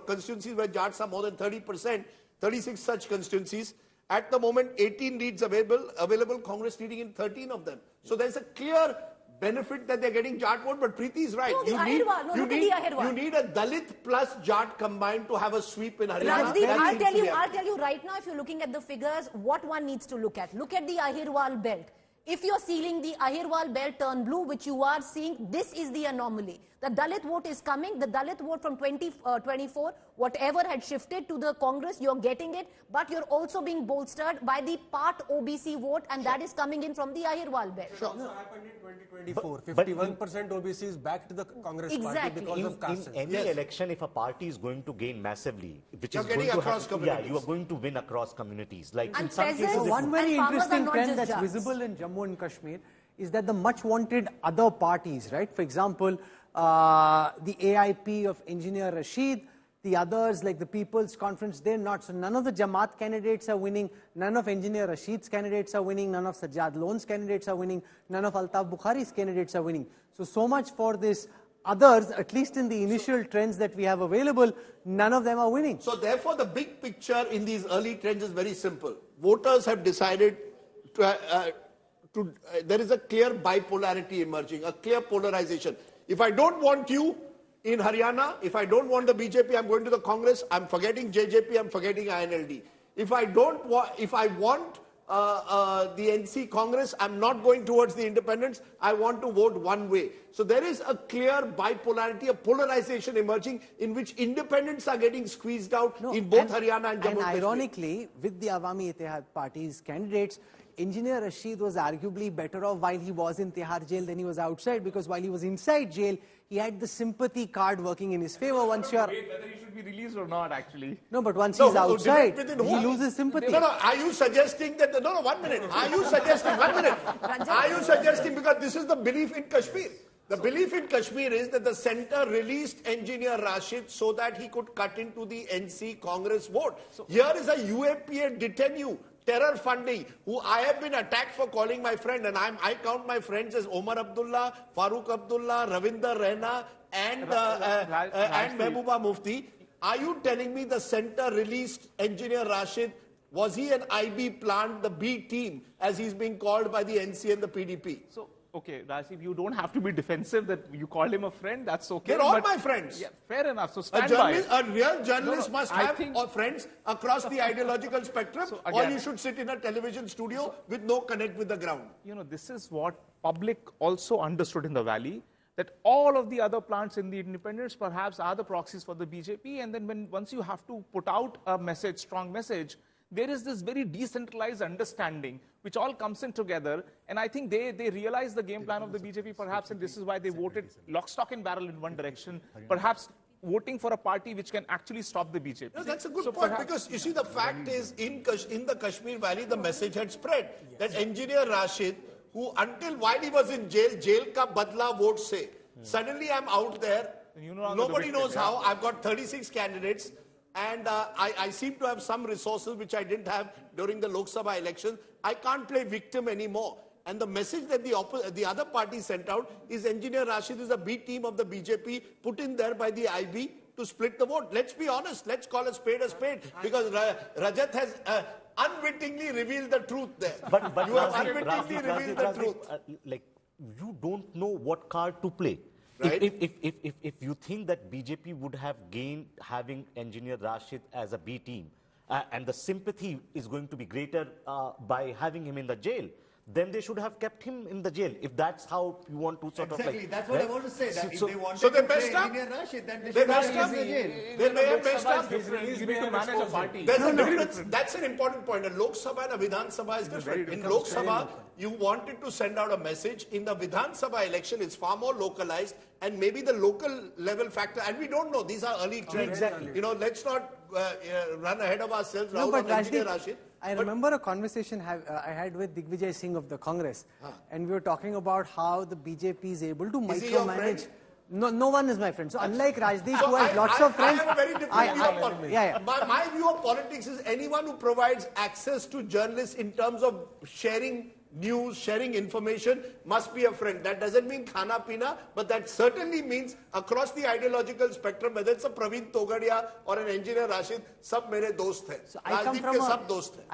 constituencies where Jats are more than 30%, 36 such constituencies. At the moment, 18 leads available, Congress leading in 13 of them. So there's a clear benefit that they're getting Jat vote, but Preeti is right. No, you need a Dalit plus Jat combined to have a sweep in Haryana. Rajdeep, I'll tell you right now, if you're looking at the figures, what one needs to look at. Look at the Ahirwal belt. If you're seeing the Ahirwal belt turn blue, which you are seeing, this is the anomaly. The Dalit vote is coming. The Dalit vote from 2024, whatever had shifted to the Congress, you're getting it. But you're also being bolstered by the part OBC vote, and that is coming in from the Ahirwal belt. Sure. Also happened in 2024. 51% OBC is back to the Congress party because of caste. In any election, if a party is going to gain massively, which you're is going to happen, you are going to win across communities. Like and in some cases, one very interesting trend that's visible in Jammu and Kashmir is that the much wanted other parties, right? For example, the AIP of Engineer Rashid, the others like the People's Conference, they're not. So none of the Jamaat candidates are winning, none of Engineer Rashid's candidates are winning, none of Sajjad Lone's candidates are winning, none of Altaf Bukhari's candidates are winning. So much for this others, at least in the initial trends that we have available, none of them are winning. So therefore the big picture in these early trends is very simple. Voters have decided there is a clear bipolarity emerging, a clear polarization. If I don't want you in Haryana, if I don't want the BJP, I'm going to the Congress, I'm forgetting JJP, I'm forgetting INLD. If I want the NC Congress, I'm not going towards the independents, I want to vote one way. So there is a clear bipolarity, a polarization emerging in which independents are getting squeezed out in both Haryana and Jammu and Kashmir. And ironically, with the Awami Ittihad Party's candidates, Engineer Rashid was arguably better off while he was in Tihar jail than he was outside, because while he was inside jail, he had the sympathy card working in his favor. Once you're... Whether he should be released or not, actually. No, but once he's outside, he loses sympathy. No, are you suggesting that... No, 1 minute. Are you suggesting... 1 minute. Are you suggesting, because this is the belief in Kashmir. The belief in Kashmir is that the centre released Engineer Rashid so that he could cut into the NC Congress vote. Here is a UAPA detainee, terror funding, who I have been attacked for calling my friend, and I count my friends as Omar Abdullah, Farooq Abdullah, Ravinder Raina, and Mehbooba Mufti. Are you telling me the centre released Engineer Rashid? Was he an IB plant, the B team, as he's being called by the NC and the PDP? So, okay, Rajiv, you don't have to be defensive that you called him a friend. That's okay. They're all my friends. Yeah, fair enough. So stand by it. A real journalist must have friends across the ideological spectrum, So or again- you should sit in a television studio with no connect with the ground. You know, this is what public also understood in the valley, that all of the other plants in the independents perhaps are the proxies for the BJP, and then once you have to put out a message, strong message, there is this very decentralized understanding which all comes in together, and I think they realize the game plan of the BJP perhaps, and this is why they voted lock, stock and barrel in one direction, perhaps voting for a party which can actually stop the BJP. No, that's a good point, because you see, the fact is, in the Kashmir Valley, the message had spread that Engineer Rashid, who until while he was in jail ka badla vote se, suddenly I'm out there, nobody knows how, I've got 36 candidates, and I seem to have some resources which I didn't have during the Lok Sabha election. I can't play victim anymore. And the message that the other party sent out is Engineer Rashid is a B team of the BJP put in there by the IB to split the vote. Let's be honest. Let's call a spade, because Rajat has unwittingly revealed the truth there. But you have unwittingly revealed the truth. Like, you don't know what card to play. Right. If you think that BJP would have gained having Engineer Rashid as a B team, and the sympathy is going to be greater by having him in the jail, then they should have kept him in the jail. If that's how you want to sort of like... That's what I want to say. That if they wanted they to messed play up. Engineer Rashid, then they They should messed have up. him in the jail. They may have messed up. You need to manage a party. There's a difference. That's an important point. A Lok Sabha and a Vidhan Sabha is different. In Lok Sabha, you wanted to send out a message. In the Vidhan Sabha election, it's far more localized, and maybe the local level factor. And we don't know. These are early trends. Exactly. You know, let's not run ahead of ourselves. No, but Engineer Rashid. I remember a conversation I had with Digvijay Singh of the Congress, and we were talking about how the BJP is able to Is he your micromanage. friend? No one is my friend. So unlike Rajdeep, So who has lots of friends, I have a very different view of politics. yeah. My view of politics is anyone who provides access to journalists in terms of sharing news, sharing information, must be a friend. That doesn't mean khana pina, but that certainly means across the ideological spectrum, whether it's a Praveen Togadia or an Engineer Rashid, sab mere dost hai. So I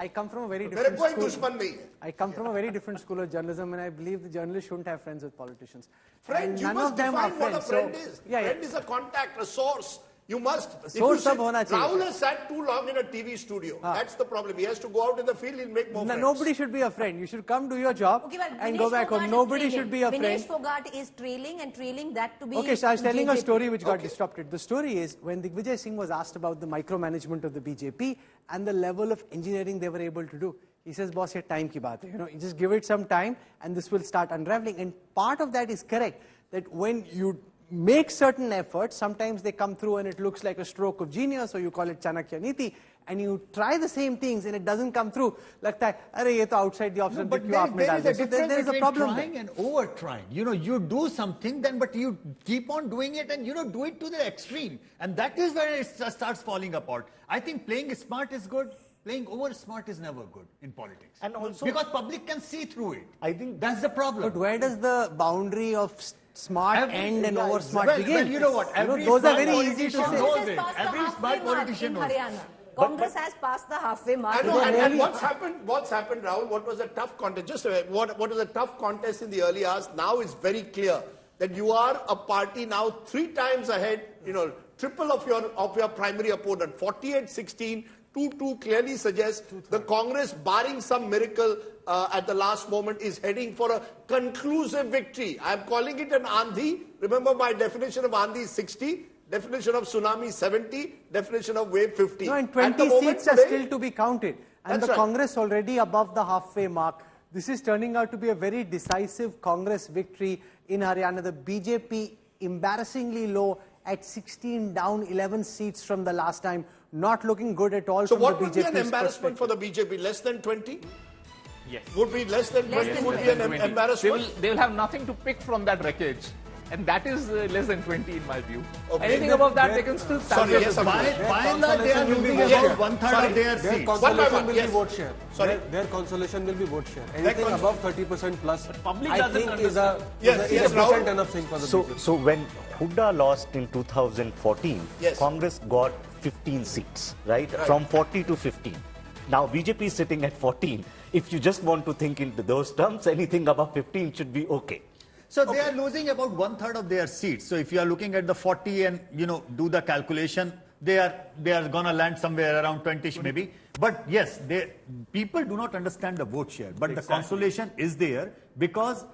come from a very different Mere koi school. dushman nahi hai. I come from a very different school of journalism, and I believe the journalists shouldn't have friends with politicians. Friend, And you none must of them are define what a friends. friend So, is. yeah, Friend is a contact, a source. You must. Source sab hona chahiye. Rahul has sat too long in a TV studio. That's the problem. He has to go out in the field, he'll make more friends. Nobody should be a friend. You should come do your job Okay, but and Vinesh go back Fogart home. is Nobody trailing. should be a friend. Vinesh Fogart is trailing that to be... Okay, so I was telling a JJP. story which got disrupted. The story is when Digvijay Singh was asked about the micromanagement of the BJP and the level of engineering they were able to do, he says, boss, ye time ki baat hai. You know, you just give it some time and this will start unraveling. And part of that is correct, that when you make certain efforts, sometimes they come through and it looks like a stroke of genius, or you call it Chanakya Niti, and you try the same things and it doesn't come through. Lagta hai, arey ye to outside the option. But there is a difference between trying and over trying. You know, you do something, then but you keep on doing it, and you know, do it to the extreme, and that is where it starts falling apart. I think playing smart is good. Playing over smart is never good in politics. And also, because public can see through it. I think that's the problem. But where does the boundary of smart end and over smart well, begin? Well, you know what? Those are very easy to say. Knows it. Every smart politician knows it. Haryana. Congress has passed the halfway mark. I know, and what's happened, Rahul, what was a tough contest, just a minute, what was a tough contest in the early hours, now is very clear that you are a party now 3 times ahead, you know, triple of your primary opponent, 48-16, 2-2 clearly suggests the Congress, barring some miracle at the last moment, is heading for a conclusive victory. I am calling it an Andhi. Remember, my definition of Andhi is 60, definition of tsunami 70, definition of wave 50. No, and 20 seats are still to be counted. And the Congress already above the halfway mark. this is turning out to be a very decisive Congress victory in Haryana. The BJP embarrassingly low at 16, down 11 seats from the last time. Not looking good at all. So from what the would be an BJP's embarrassment for the BJP? Less than 20? Yes. Would be less than 20 than would be an embarrassment? They will have nothing to pick from that wreckage. And that is less than 20 in my view. Okay. Anything above that, they can still Sorry, salvage yes, the By and large, they are losing Yes. about one-third of their Their seats. consolation will yes. be vote share. Sorry. Their consolation will be vote share. Anything above 30% plus, public I doesn't think is a Yes, yes, decent Rahul. enough thing for the So, BJP. so when Hooda lost in 2014, Yes. Congress got 15 seats, right? From 40 to 15. Now BJP is sitting at 14. If you just want to think into those terms, anything above 15 should be okay. So they are losing about one-third of their seats. So if you are looking at the 40 and, do the calculation, they are going to land somewhere around 20ish maybe. But yes, people do not understand the vote share. But the consolation is there because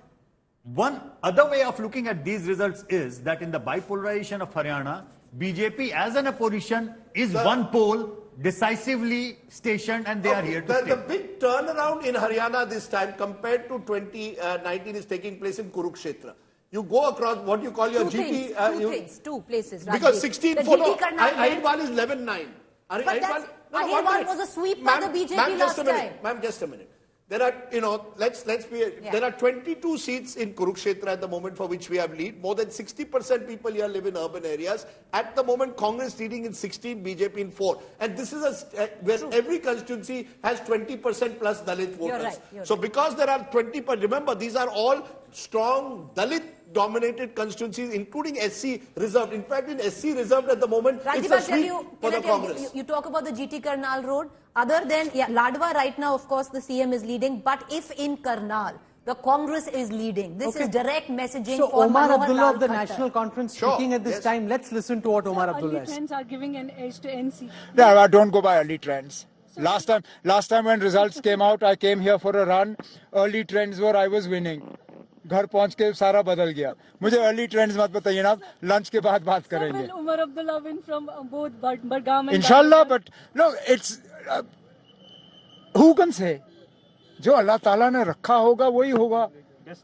one other way of looking at these results is that in the bipolarization of Haryana, BJP as an opposition is one pole, decisively stationed, and they are here to stay. The big turnaround in Haryana this time compared to 2019 is taking place in Kurukshetra. You go across what you call your GT. Two places. Because Rajdeep. 16 The for GT Karnal Ahirwal is 11-9. But that's, Ahirwal was a sweep by the BJP last time. Ma'am, just a minute. There are, there are 22 seats in Kurukshetra at the moment for which we have lead. More than 60% people here live in urban areas. At the moment, Congress leading in 16, BJP in 4. And this is where every constituency has 20% plus Dalit voters. You're So right. because there are 20%, remember, these are all strong Dalit-dominated constituencies, including SC reserved. In fact, in SC reserved at the moment, Rajdeep, it's a I'll tell sweep you, for can I the tell Congress. you talk about the GT Karnal road. Other than, Ladwa right now, of course, the CM is leading. But if in Karnal, the Congress is leading, this is direct messaging So for Omar Manohar Abdullah Lal of the Khattar. National Conference Sure, speaking at this yes. time. Let's listen to what Omar Abdullah Early said. trends are giving an edge to NC. No, I don't go by early trends. Last time when results came out, I came here for a run. Early trends were I was winning. घर पहुंच के सारा बदल गया. मुझे early trends मत बताइए ना. Lunch के बाद बात करेंगे. Will Umar Abdullah win from both Budgam and Inshallah, Gaziabad? but no, it's who can say? जो अल्लाह ताला ने रखा होगा वही होगा.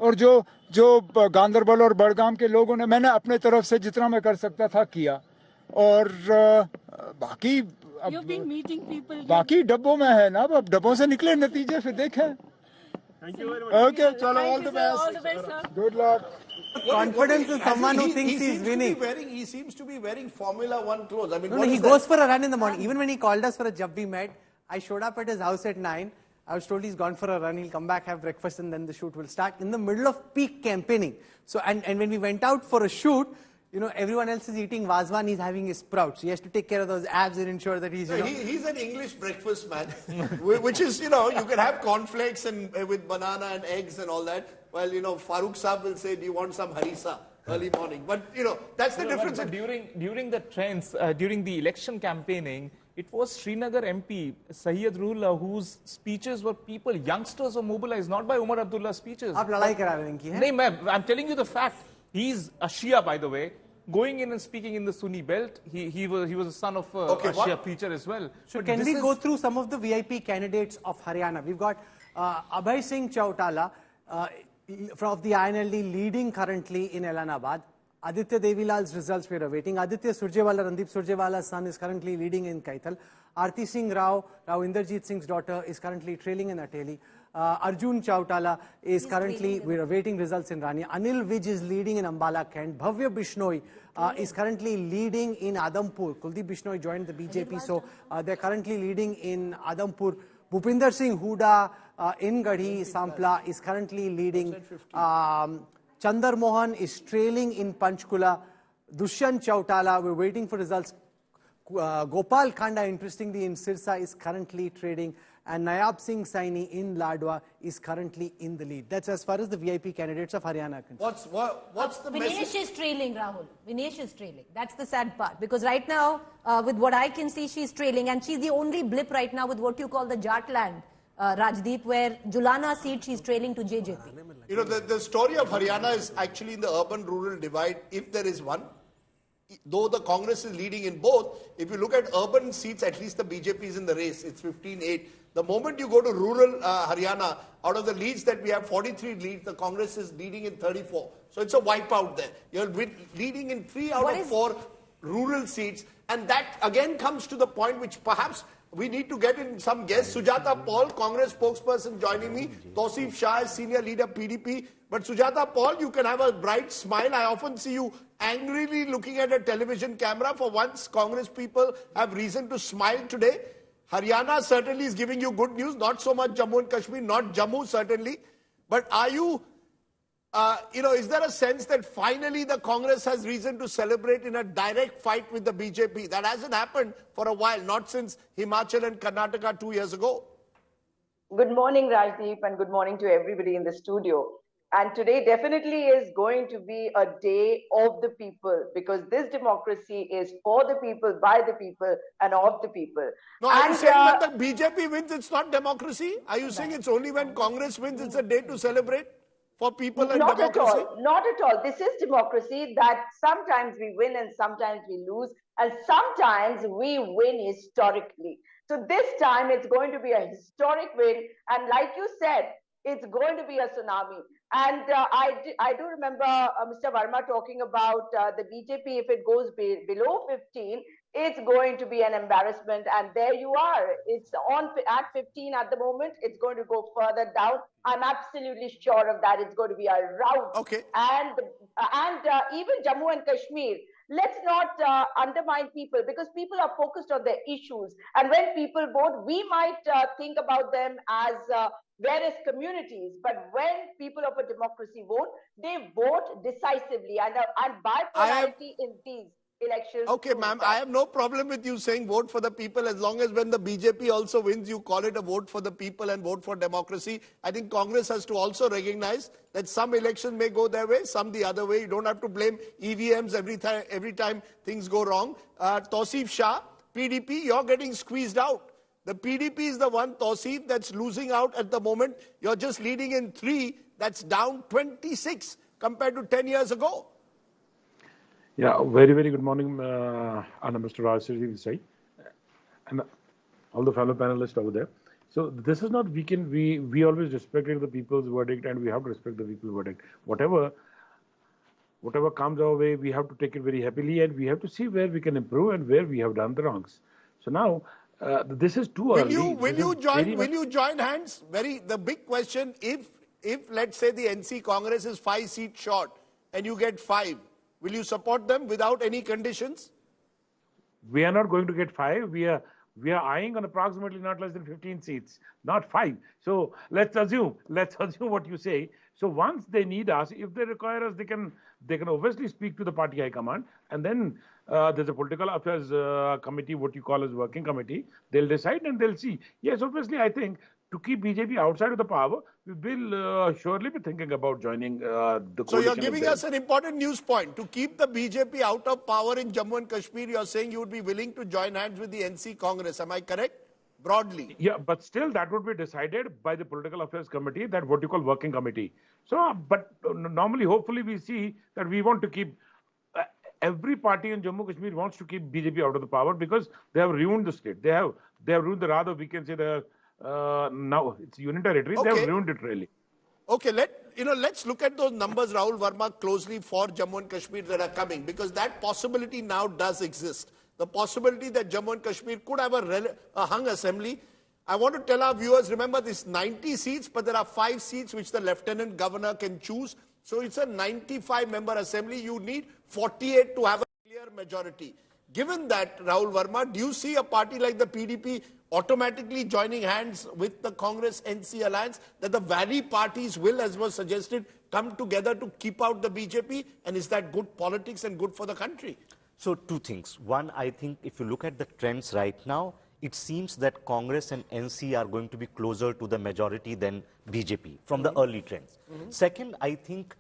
और जो गांदरबल और बड़गाम के लोगों ने मैंने अपने तरफ से जितना मैं कर सकता था किया. और बाकी You've been meeting people. बाकी डब्बों में है ना. अब डब्बों से निकले नतीजे फिर देखें. Thank you very much. Okay, chalo, all the best. All the best, sir. Good luck. Confidence is someone who thinks he's winning. He seems to be wearing Formula One clothes. I mean, No, what he is goes that? for a run in the morning. Even when he called us for a job we met, I showed up at his house at 9. I was told he's gone for a run. He'll come back, have breakfast, and then the shoot will start in the middle of peak campaigning. So, and when we went out for a shoot, everyone else is eating vazwan, he's having his sprouts. He has to take care of those abs and ensure that he's, He's an English breakfast man, which is, you can have cornflakes and with banana and eggs and all that. Well, Farooq Saab will say, do you want some harissa early morning? But, that's the difference. But during the trends, during the election campaigning, it was Srinagar MP, Sayyid Ruhullah, whose speeches were youngsters were mobilized, not by Umar Abdullah's speeches. आप लड़ाई करा रहे हैं इनकी, हैं? No, ma'am, I'm telling you the fact. He's a Shia, by the way, going in and speaking in the Sunni belt. He was a son of a Shia preacher as well. So can we go through some of the VIP candidates of Haryana? We've got Abhay Singh Chautala from the INLD leading currently in Elanabad. Aditya Devilal's results we're awaiting. Aditya Surjewala, Randeep Surjewala's son, is currently leading in Kaital. Aarti Singh Rao Inderjeet Singh's daughter, is currently trailing in Ateli. Arjun Chautala is currently, we're awaiting results in Rani. Anil Vij is leading in Ambala Kent. Bhavya Bishnoi is currently leading in Adampur. Kuldeep Bishnoi joined the BJP, so they're currently leading in Adampur. Bhupinder Singh Hooda in Gadhi Sampla is currently leading. Chandar Mohan is trailing in Panchkula. Dushyant Chautala, we're waiting for results. Gopal Khanda, interestingly, in Sirsa is currently trading. And Nayab Singh Saini in Ladwa is currently in the lead. That's as far as the VIP candidates of Haryana are concerned. What's the Vinesh message? is trailing, Rahul. Vinesh is trailing. That's the sad part. Because right now, with what I can see, she's trailing. And she's the only blip right now with what you call the Jatland, Rajdeep, where Julana seat, she's trailing to JJP. The story of Haryana is actually in the urban-rural divide, if there is one. though the Congress is leading in both, if you look at urban seats, at least the BJP is in the race. It's 15-8. The moment you go to rural Haryana, out of the leads that we have, 43 leads, the Congress is leading in 34. So it's a wipeout there. You're leading in 3 out of 4 rural seats. And that again comes to the point which perhaps we need to get in some guests. Sujata Paul, Congress spokesperson, joining me. Tausif Shah is senior leader PDP. But Sujata Paul, you can have a bright smile. I often see you angrily looking at a television camera. For once, Congress people have reason to smile today. Haryana certainly is giving you good news. Not so much Jammu and Kashmir, not Jammu certainly. But are you, is there a sense that finally the Congress has reason to celebrate in a direct fight with the BJP? That hasn't happened for a while, not since Himachal and Karnataka 2 years ago. Good morning, Rajdeep, and good morning to everybody in the studio. And today definitely is going to be a day of the people, because this democracy is for the people, by the people, and of the people. No, are you saying that the BJP wins, it's not democracy? Are you saying it's only when Congress wins, it's a day to celebrate for people and democracy? Not at all. Not at all. This is democracy that sometimes we win and sometimes we lose, and sometimes we win historically. So this time it's going to be a historic win, and like you said, it's going to be a tsunami. And I do remember Mr. Verma talking about the BJP, if it goes below 15, it's going to be an embarrassment. And there you are. It's on at 15 at the moment. It's going to go further down. I'm absolutely sure of that. It's going to be a rout. Okay. And even Jammu and Kashmir, let's not undermine people, because people are focused on their issues. And when people vote, we might think about them as various communities, but when people of a democracy vote, they vote decisively, and bipolarity in these elections. Okay, ma'am, I have no problem with you saying vote for the people, as long as when the BJP also wins, you call it a vote for the people and vote for democracy. I think Congress has to also recognize that some elections may go their way, some the other way. You don't have to blame EVMs every time things go wrong. Tausif Shah, PDP, you're getting squeezed out. The PDP is the one, Tausif, that's losing out at the moment. You're just leading in 3. That's down 26 compared to 10 years ago. Yeah, very, very good morning, Anna, Mr. Rajsri, and all the fellow panelists over there. So this is not weekend. We always respected the people's verdict, and we have to respect the people's verdict. Whatever comes our way, we have to take it very happily, and we have to see where we can improve and where we have done the wrongs. So now, this is too early. Will you join hands? The big question, if let's say the NC Congress is 5 seats short and you get 5, will you support them without any conditions? We are not going to get 5. We are eyeing on approximately not less than 15 seats, not 5. So let's assume what you say. So once they need us, if they require us, they can obviously speak to the party high command, and then there's a political affairs committee, what you call as working committee. They'll decide and they'll see. Yes, obviously, I think to keep BJP outside of the power, we will surely be thinking about joining the coalition. So you're giving us an important news point. To keep the BJP out of power in Jammu and Kashmir, you're saying you would be willing to join hands with the NC Congress. Am I correct? Broadly. Yeah, but still that would be decided by the political affairs committee, that what you call working committee. So, but normally, hopefully we see that we want to keep, every party in Jammu and Kashmir wants to keep BJP out of the power, because they have ruined the state. They have ruined rather, we can say now it's union territory. Okay. They have ruined it really. Okay, let's look at those numbers, Rahul Verma, closely for Jammu and Kashmir that are coming, because that possibility now does exist. The possibility that Jammu and Kashmir could have a hung assembly. I want to tell our viewers, remember this 90 seats, but there are 5 seats which the Lieutenant Governor can choose. So it's a 95-member assembly. You need 48 to have a clear majority. Given that, Rahul Verma, do you see a party like the PDP automatically joining hands with the Congress-NC alliance, that the Valley parties will, as was suggested, come together to keep out the BJP? And is that good politics and good for the country? So 2 things. One, I think if you look at the trends right now, it seems that Congress and NC are going to be closer to the majority than BJP from the early trends. Second, I think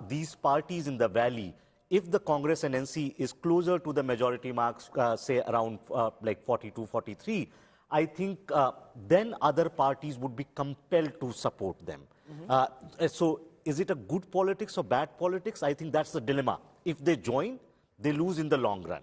these parties in the Valley, if the Congress and NC is closer to the majority marks, say around like 42, 43, I think then other parties would be compelled to support them. So is it a good politics or bad politics? I think that's the dilemma. If they join, they lose in the long run.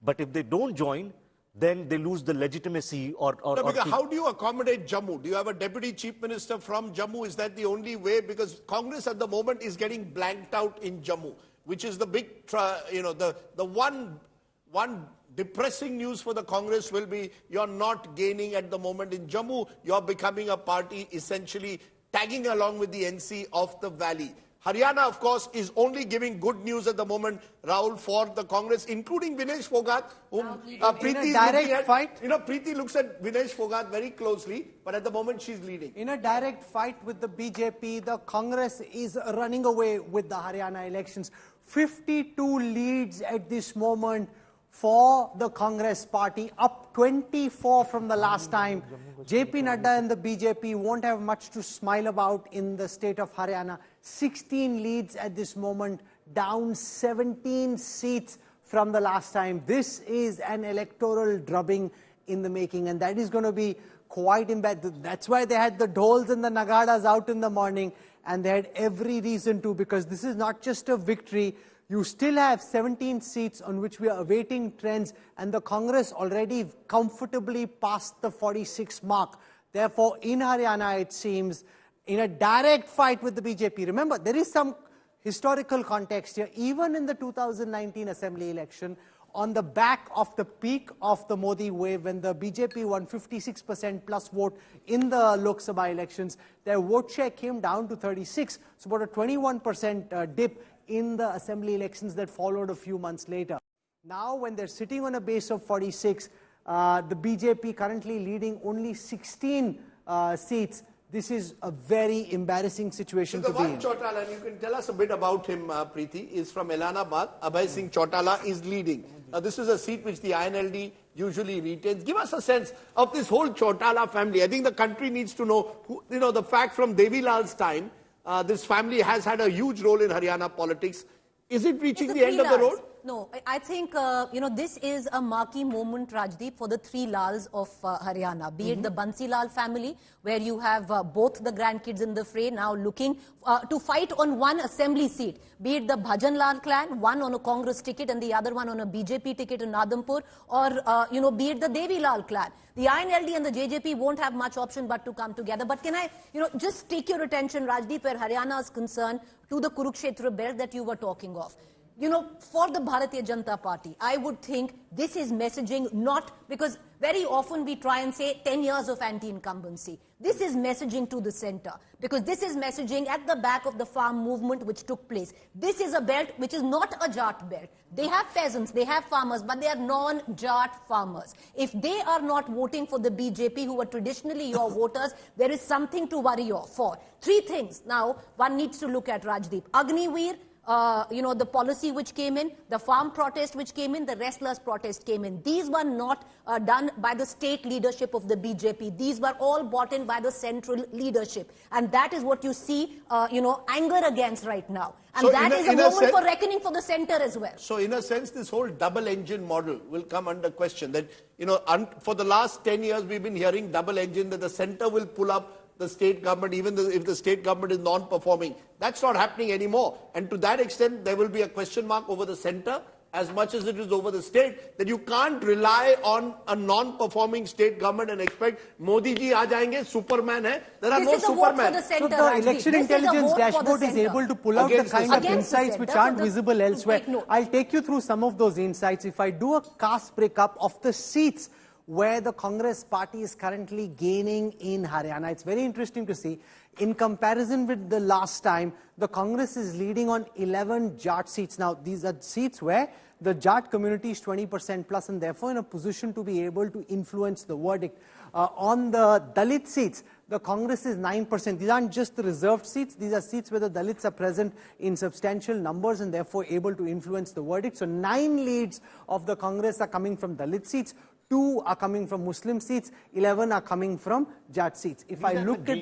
But if they don't join, then they lose the legitimacy how do you accommodate Jammu? Do you have a deputy chief minister from Jammu? Is that the only way? Because Congress at the moment is getting blanked out in Jammu, which is the big, the one depressing news for the Congress will be you're not gaining at the moment in Jammu. You're becoming a party essentially tagging along with the NC of the valley. Haryana, of course, is only giving good news at the moment, Rahul, for the Congress, including Vinesh Phogat, whom Preeti is looking at. Fight. Preeti looks at Vinesh Phogat very closely, but at the moment she's leading. In a direct fight with the BJP, the Congress is running away with the Haryana elections. 52 leads at this moment for the Congress party, up 24 from the last time. JP Nadda and the BJP won't have much to smile about in the state of Haryana. 16 leads at this moment, down 17 seats from the last time. This is an electoral drubbing in the making, and that is going to be quite embarrassing. That's why they had the dhols and the nagadas out in the morning, and they had every reason to, because this is not just a victory. You still have 17 seats on which we are awaiting trends, and the Congress already comfortably passed the 46 mark. Therefore, in Haryana, it seems, in a direct fight with the BJP. Remember, there is some historical context here. Even in the 2019 assembly election, on the back of the peak of the Modi wave, when the BJP won 56% plus vote in the Lok Sabha elections, their vote share came down to 36, so about a 21% dip in the assembly elections that followed a few months later. Now, when they're sitting on a base of 46, the BJP currently leading only 16 seats. This is a very embarrassing situation to be in. Chautala, and you can tell us a bit about him, Preeti, is from Elanabad. Abhay Singh Chautala is leading. Now, this is a seat which the INLD usually retains. Give us a sense of this whole Chautala family. I think the country needs to know, the fact from Devi Lal's time, this family has had a huge role in Haryana politics. Is it reaching the end of the road? No, I think, this is a marquee moment, Rajdeep, for the three Lals of Haryana, be it the Bansi Lal family, where you have both the grandkids in the fray now looking to fight on one assembly seat, be it the Bhajan Lal clan, one on a Congress ticket and the other one on a BJP ticket in Nadampur, or, be it the Devi Lal clan. The INLD and the JJP won't have much option but to come together. But can I, just take your attention, Rajdeep, where Haryana is concerned, to the Kurukshetra belt that you were talking of. For the Bharatiya Janata Party, I would think this is messaging not, because very often we try and say 10 years of anti-incumbency. This is messaging to the center, because this is messaging at the back of the farm movement which took place. This is a belt which is not a Jat belt. They have peasants, they have farmers, but they are non-Jat farmers. If they are not voting for the BJP, who are traditionally your voters, there is something to worry for. Three things now one needs to look at, Rajdeep. Agniveer, the policy which came in, the farm protest which came in, the wrestlers protest came in. These were not done by the state leadership of the BJP. These were all bought in by the central leadership. And that is what you see, anger against right now. And so that is a moment for reckoning for the center as well. So in a sense, this whole double engine model will come under question. That, for the last 10 years, we've been hearing double engine, that the center will pull up the state government, even if the state government is non-performing. That's not happening anymore. And to that extent, there will be a question mark over the center as much as it is over the state, that you can't rely on a non-performing state government and expect Modi ji aa jayenge, Superman hai. There are no Superman. So the election intelligence dashboard is able to pull out the kind of insights which aren't visible elsewhere. I'll take you through some of those insights. If I do a cast breakup of the seats where the Congress party is currently gaining in Haryana, it's very interesting to see. In comparison with the last time, the Congress is leading on 11 Jat seats. Now, these are seats where the Jat community is 20% plus and therefore in a position to be able to influence the verdict. On the Dalit seats, the Congress is 9%. These aren't just the reserved seats. These are seats where the Dalits are present in substantial numbers and therefore able to influence the verdict. So 9 leads of the Congress are coming from Dalit seats. 2 are coming from Muslim seats, 11 are coming from Jat seats. If I look at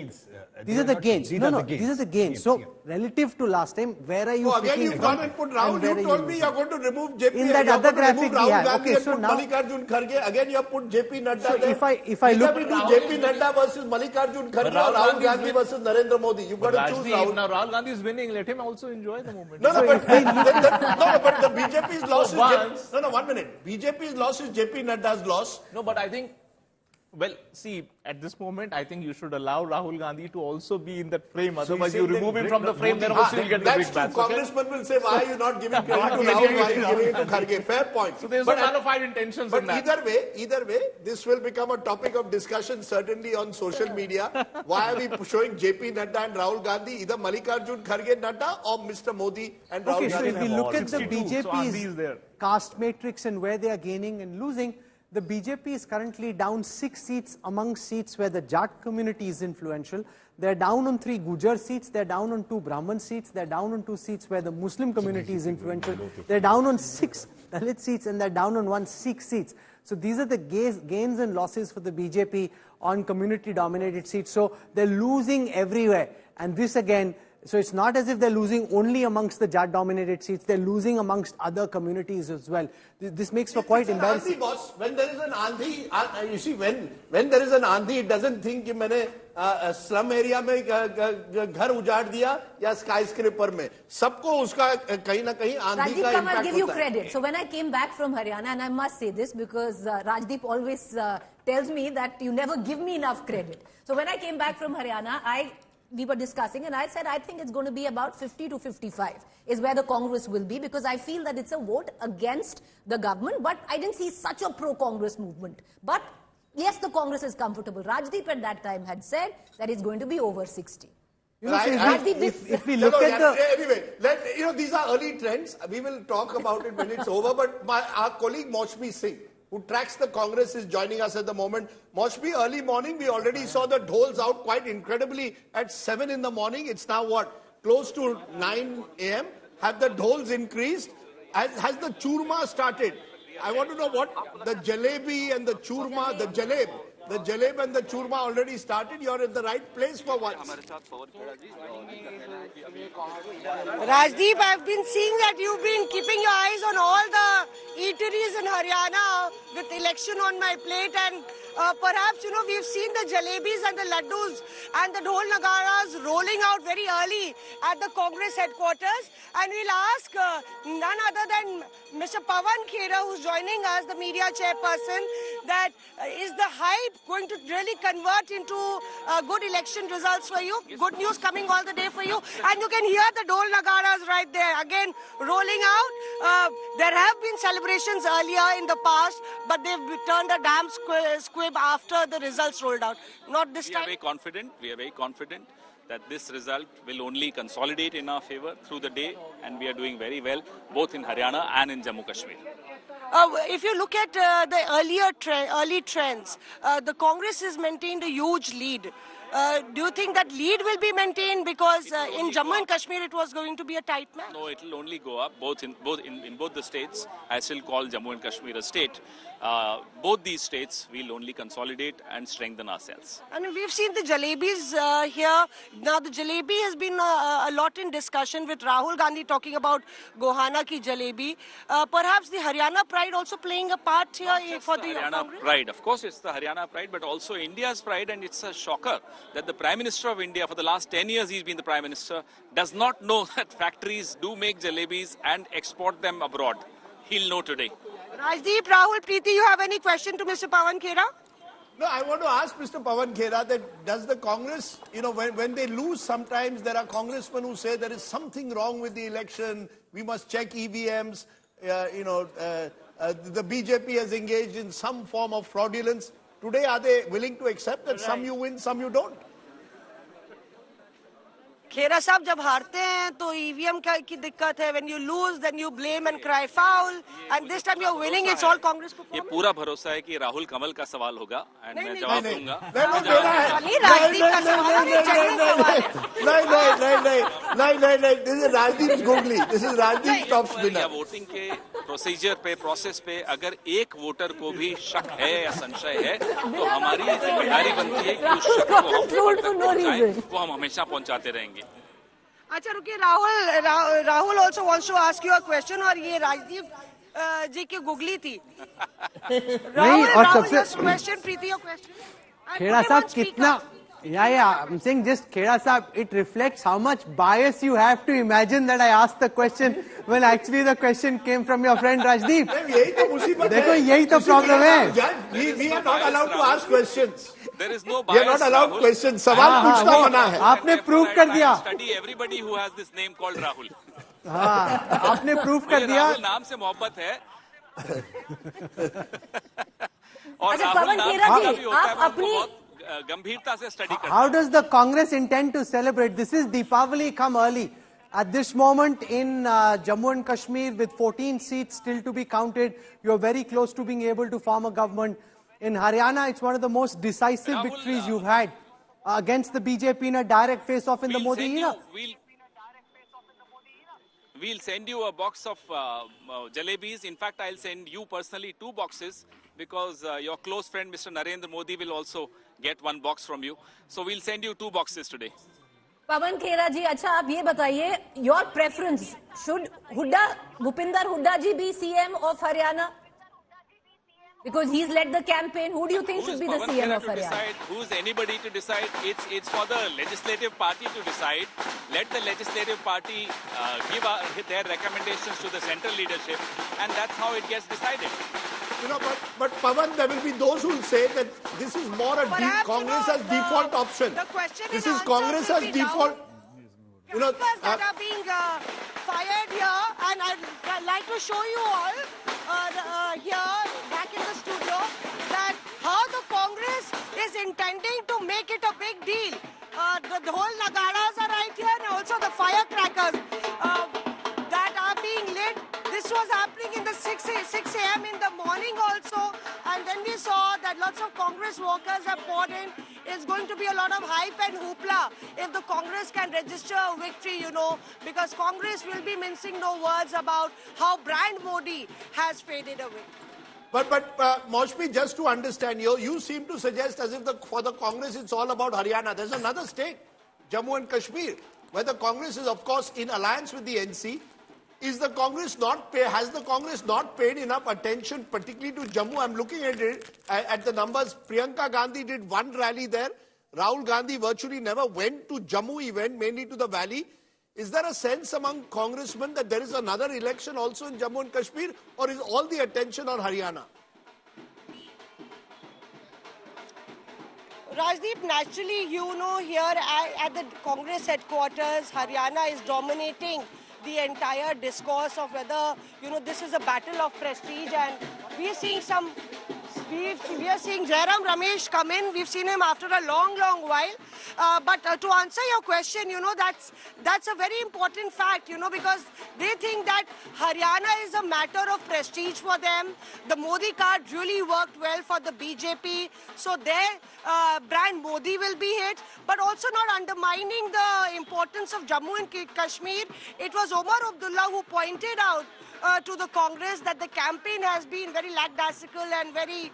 these are the gains. These are the gains. So relative to last time, where are you? So again, you've gone and put Rahul. You told me you're going to remove JP. In that other graphic we have. Okay, so now Mallikarjun Kharge. Again, you have put JP Nadda. So there. if I look, we do JP Nadda versus Mallikarjun Kharge or Rahul Gandhi versus Narendra Modi. You've got to choose Rahul. Now Rahul Gandhi is winning. Let him also enjoy the moment. No, but the BJP's loss is no, 1 minute. BJP's loss is JP Nadda's loss. No, but I think, well, see, at this moment, I think you should allow Rahul Gandhi to also be in that frame. Otherwise, you remove him from the frame, then also you'll get the big bash. Congressman will say, why are you not giving credit to Rahul? Why are you giving it to Kharge? Fair point. So there's no qualified intentions in that. But either way, this will become a topic of discussion, certainly on social media. Why are we showing JP Nadda and Rahul Gandhi? Either Mallikarjun Kharge Nadda or Mr. Modi and Rahul Gandhi. So if we look at the BJP's caste matrix and where they are gaining and losing, the BJP is currently down 6 seats among seats where the Jat community is influential. They're down on 3 Gujar seats, they're down on 2 Brahman seats, they're down on 2 seats where the Muslim community is influential. They're down on 6 Dalit seats and they're down on 1 Sikh seats. So these are the gains and losses for the BJP on community-dominated seats. So they're losing everywhere. And this again, so it's not as if they're losing only amongst the Jat-dominated seats, they're losing amongst other communities as well. This makes for quite embarrassing. Boss. When there is an Andhi, you see, when there is an Andhi, it doesn't think कि मैंने slum area में घर उजाड़ दिया या skyscraper में. सबको उसका कहीं ना कहीं आंधी का impact I'll give you credit. So when I came back from Haryana, and I must say this because Rajdeep always tells me that you never give me enough credit. So when I came back from Haryana, we were discussing and I said I think it's going to be about 50 to 55 is where the Congress will be, because I feel that it's a vote against the government, but I didn't see such a pro-Congress movement. But yes, the Congress is comfortable. Rajdeep at that time had said that it's going to be over 60. If we look at the... Anyway, these are early trends. We will talk about it when it's over, but our colleague Maushmi Singh, who tracks the Congress, is joining us at the moment. Maushmi, early morning, we already saw the dholes out quite incredibly at 7 in the morning. It's now what? Close to 9 a.m. Have the dholes increased? Has the churma started? I want to know what the jalebi and the churma, the jaleb and the churma already started. You're in the right place for once. Rajdeep, I've been seeing that you've been keeping your eyes on all the eateries in Haryana with election on my plate, and perhaps, we've seen the jalebis and the laddus and the dhol nagaras rolling out very early at the Congress headquarters. And we'll ask none other than Mr. Pawan Khera, who's joining us, the media chairperson, that is the hype going to really convert into good election results for you? Good news coming all the day for you. And you can hear the dhol nagaras right there, again rolling out. There have been celebrations earlier in the past, but they've turned a damn squib after the results rolled out. Not this time. We are very confident that this result will only consolidate in our favor through the day, and we are doing very well both in Haryana and in Jammu and Kashmir. If you look at the early trends, the Congress has maintained a huge lead. Do you think that lead will be maintained, because in Jammu and Kashmir it was going to be a tight match? No, it will only go up in both the states. I still call Jammu and Kashmir a state. Both these states will only consolidate and strengthen ourselves. I mean, we've seen the jalebis here. Now the jalebi has been a lot in discussion, with Rahul Gandhi talking about Gohana ki jalebi. Perhaps the Haryana pride also playing a part here for the Haryana Congress? pride. Of course, it's the Haryana pride, but also India's pride, and it's a shocker that the Prime Minister of India, for the last 10 years he's been the Prime Minister, does not know that factories do make jalebis and export them abroad. He'll know today. Rajdeep, Rahul, Preeti, you have any question to Mr. Pawan Khera? No, I want to ask Mr. Pawan Khera that does the Congress, when they lose, sometimes there are congressmen who say there is something wrong with the election, we must check EVMs, the BJP has engaged in some form of fraudulence. Today, are they willing to accept that some you win, some you don't? खेरा साहब जब हारते हैं तो EVM की दिक्कत है. When you lose, then you blame and cry foul. And this time you're winning. It's all Congress performance. ये पूरा भरोसा है कि राहुल कमल का सवाल होगा. And मैं जवाब दूंगा. नहीं राजदीप का सवाल नहीं. This is Rajdeep's googly. This is Rajdeep's top spinner. Voting के प्रोसीजर पे, प्रोसेस पे अगर एक वोटर को भी शक है या संशय है तो हमारी जिम्मेदारी बनती है कि उस शक को वो हम हमेशा पहुंचाते रहेंगे. अच्छा रुकिए, Rahul also wants to ask you a question और ये राजदीप जी की गुगली थी. Rahul just question, Preeti your question. Kheda साहब कितना I'm saying just Kheda Saab, it reflects how much bias you have to imagine that I asked the question when actually the question came from your friend Rajdeep. देखो यही तो problem है. We are not allowed to ask questions. There is no bias. We are not allowed questions. सवाल पूछना मना है. आपने prove कर दिया. Study everybody who has this name called Rahul. हाँ, आपने prove कर दिया. राहुल नाम से मोहब्बत है. और पवन खेरा जी, आप अपनी गंभीरता से स्टडी करते हैं. How does the Congress intend to celebrate? This is Deepavali come early. At this moment in Jammu and Kashmir with 14 seats still to be counted, you're very close to being able to form a government. In Haryana, it's one of the most decisive victories you've had against the BJP in a direct face-off in the Modi era. We'll send you a box of jalebis. In fact, I'll send you personally 2 boxes because your close friend Mr. Narendra Modi will also get 1 box from you. So we'll send you 2 boxes today. पवन खेरा जी, अच्छा आप ये बताइए, your preference, should Bhupinder Hooda ji be CM of Haryana? Because he's led the campaign. Who do you think should be the CM of Haryana? Who's anybody to decide? It's for the legislative party to decide. Let the legislative party give their recommendations to the central leadership, and that's how it gets decided. You know, but Pavan, there will be those who will say that this is more a Congress as default option. This is Congress as default. You know, that are being fired here, and I'd like to show you all here back in the studio that how the Congress is intending to make it a big deal. The whole nagaras are right here, and also the firecrackers that are being lit. This was happening in the 6 a.m. in the morning also, and then we saw that lots of Congress workers have poured in. It's going to be a lot of hype and hoopla if the Congress can register a victory, you know, because Congress will be mincing no words about how brand Modi has faded away. But Maushmi, just to understand, you seem to suggest as if for the Congress it's all about Haryana. There's another state, Jammu and Kashmir, where the Congress is, of course, in alliance with the NC. Has the Congress not paid enough attention, particularly to Jammu? I'm looking at it, at the numbers. Priyanka Gandhi did 1 rally there. Rahul Gandhi virtually never went to Jammu. He went mainly to the valley. Is there a sense among congressmen that there is another election also in Jammu and Kashmir, or is all the attention on Haryana? Rajdeep, naturally, you know, here at the Congress headquarters, Haryana is dominating the entire discourse of whether, you know, this is a battle of prestige, and we are seeing Jairam Ramesh come in. We've seen him after a long while. But to answer your question, you know, that's a very important fact, you know, because they think that Haryana is a matter of prestige for them. The Modi card really worked well for the BJP, so their brand Modi will be hit, but also not undermining the importance of Jammu and Kashmir. It was Omar Abdullah who pointed out to the Congress that the campaign has been very lackadaisical and very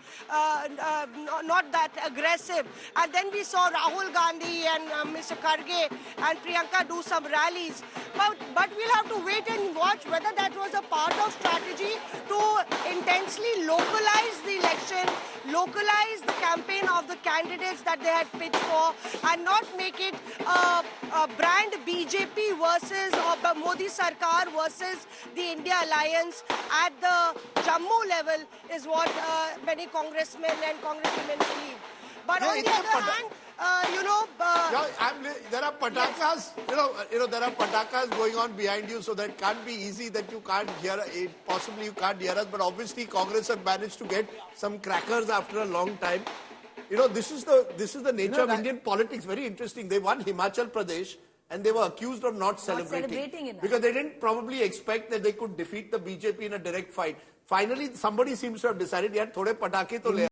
not that aggressive. And then we saw Rahul Gandhi and Mr. Kharge and Priyanka do some rallies. But we'll have to wait and watch whether that was a part of strategy to intensely localize the election, localize the campaign of the candidates that they had pitched for, and not make it a brand BJP versus or Modi Sarkar versus the India Alliance at the Jammu level is what many congressmen and congresswomen believe. But on the other hand, you know, there are patakas. You know, there are patakas going on behind you, so that can't be easy that you can't hear it. Possibly you can't hear us, but obviously Congress have managed to get some crackers after a long time. You know, this is the nature of Indian politics. Very interesting. They won Himachal Pradesh. and they were accused of not celebrating in that. because they didn't probably expect that they could defeat the BJP in a direct fight. Finally, somebody seems to have decided, yaar, thode patake to le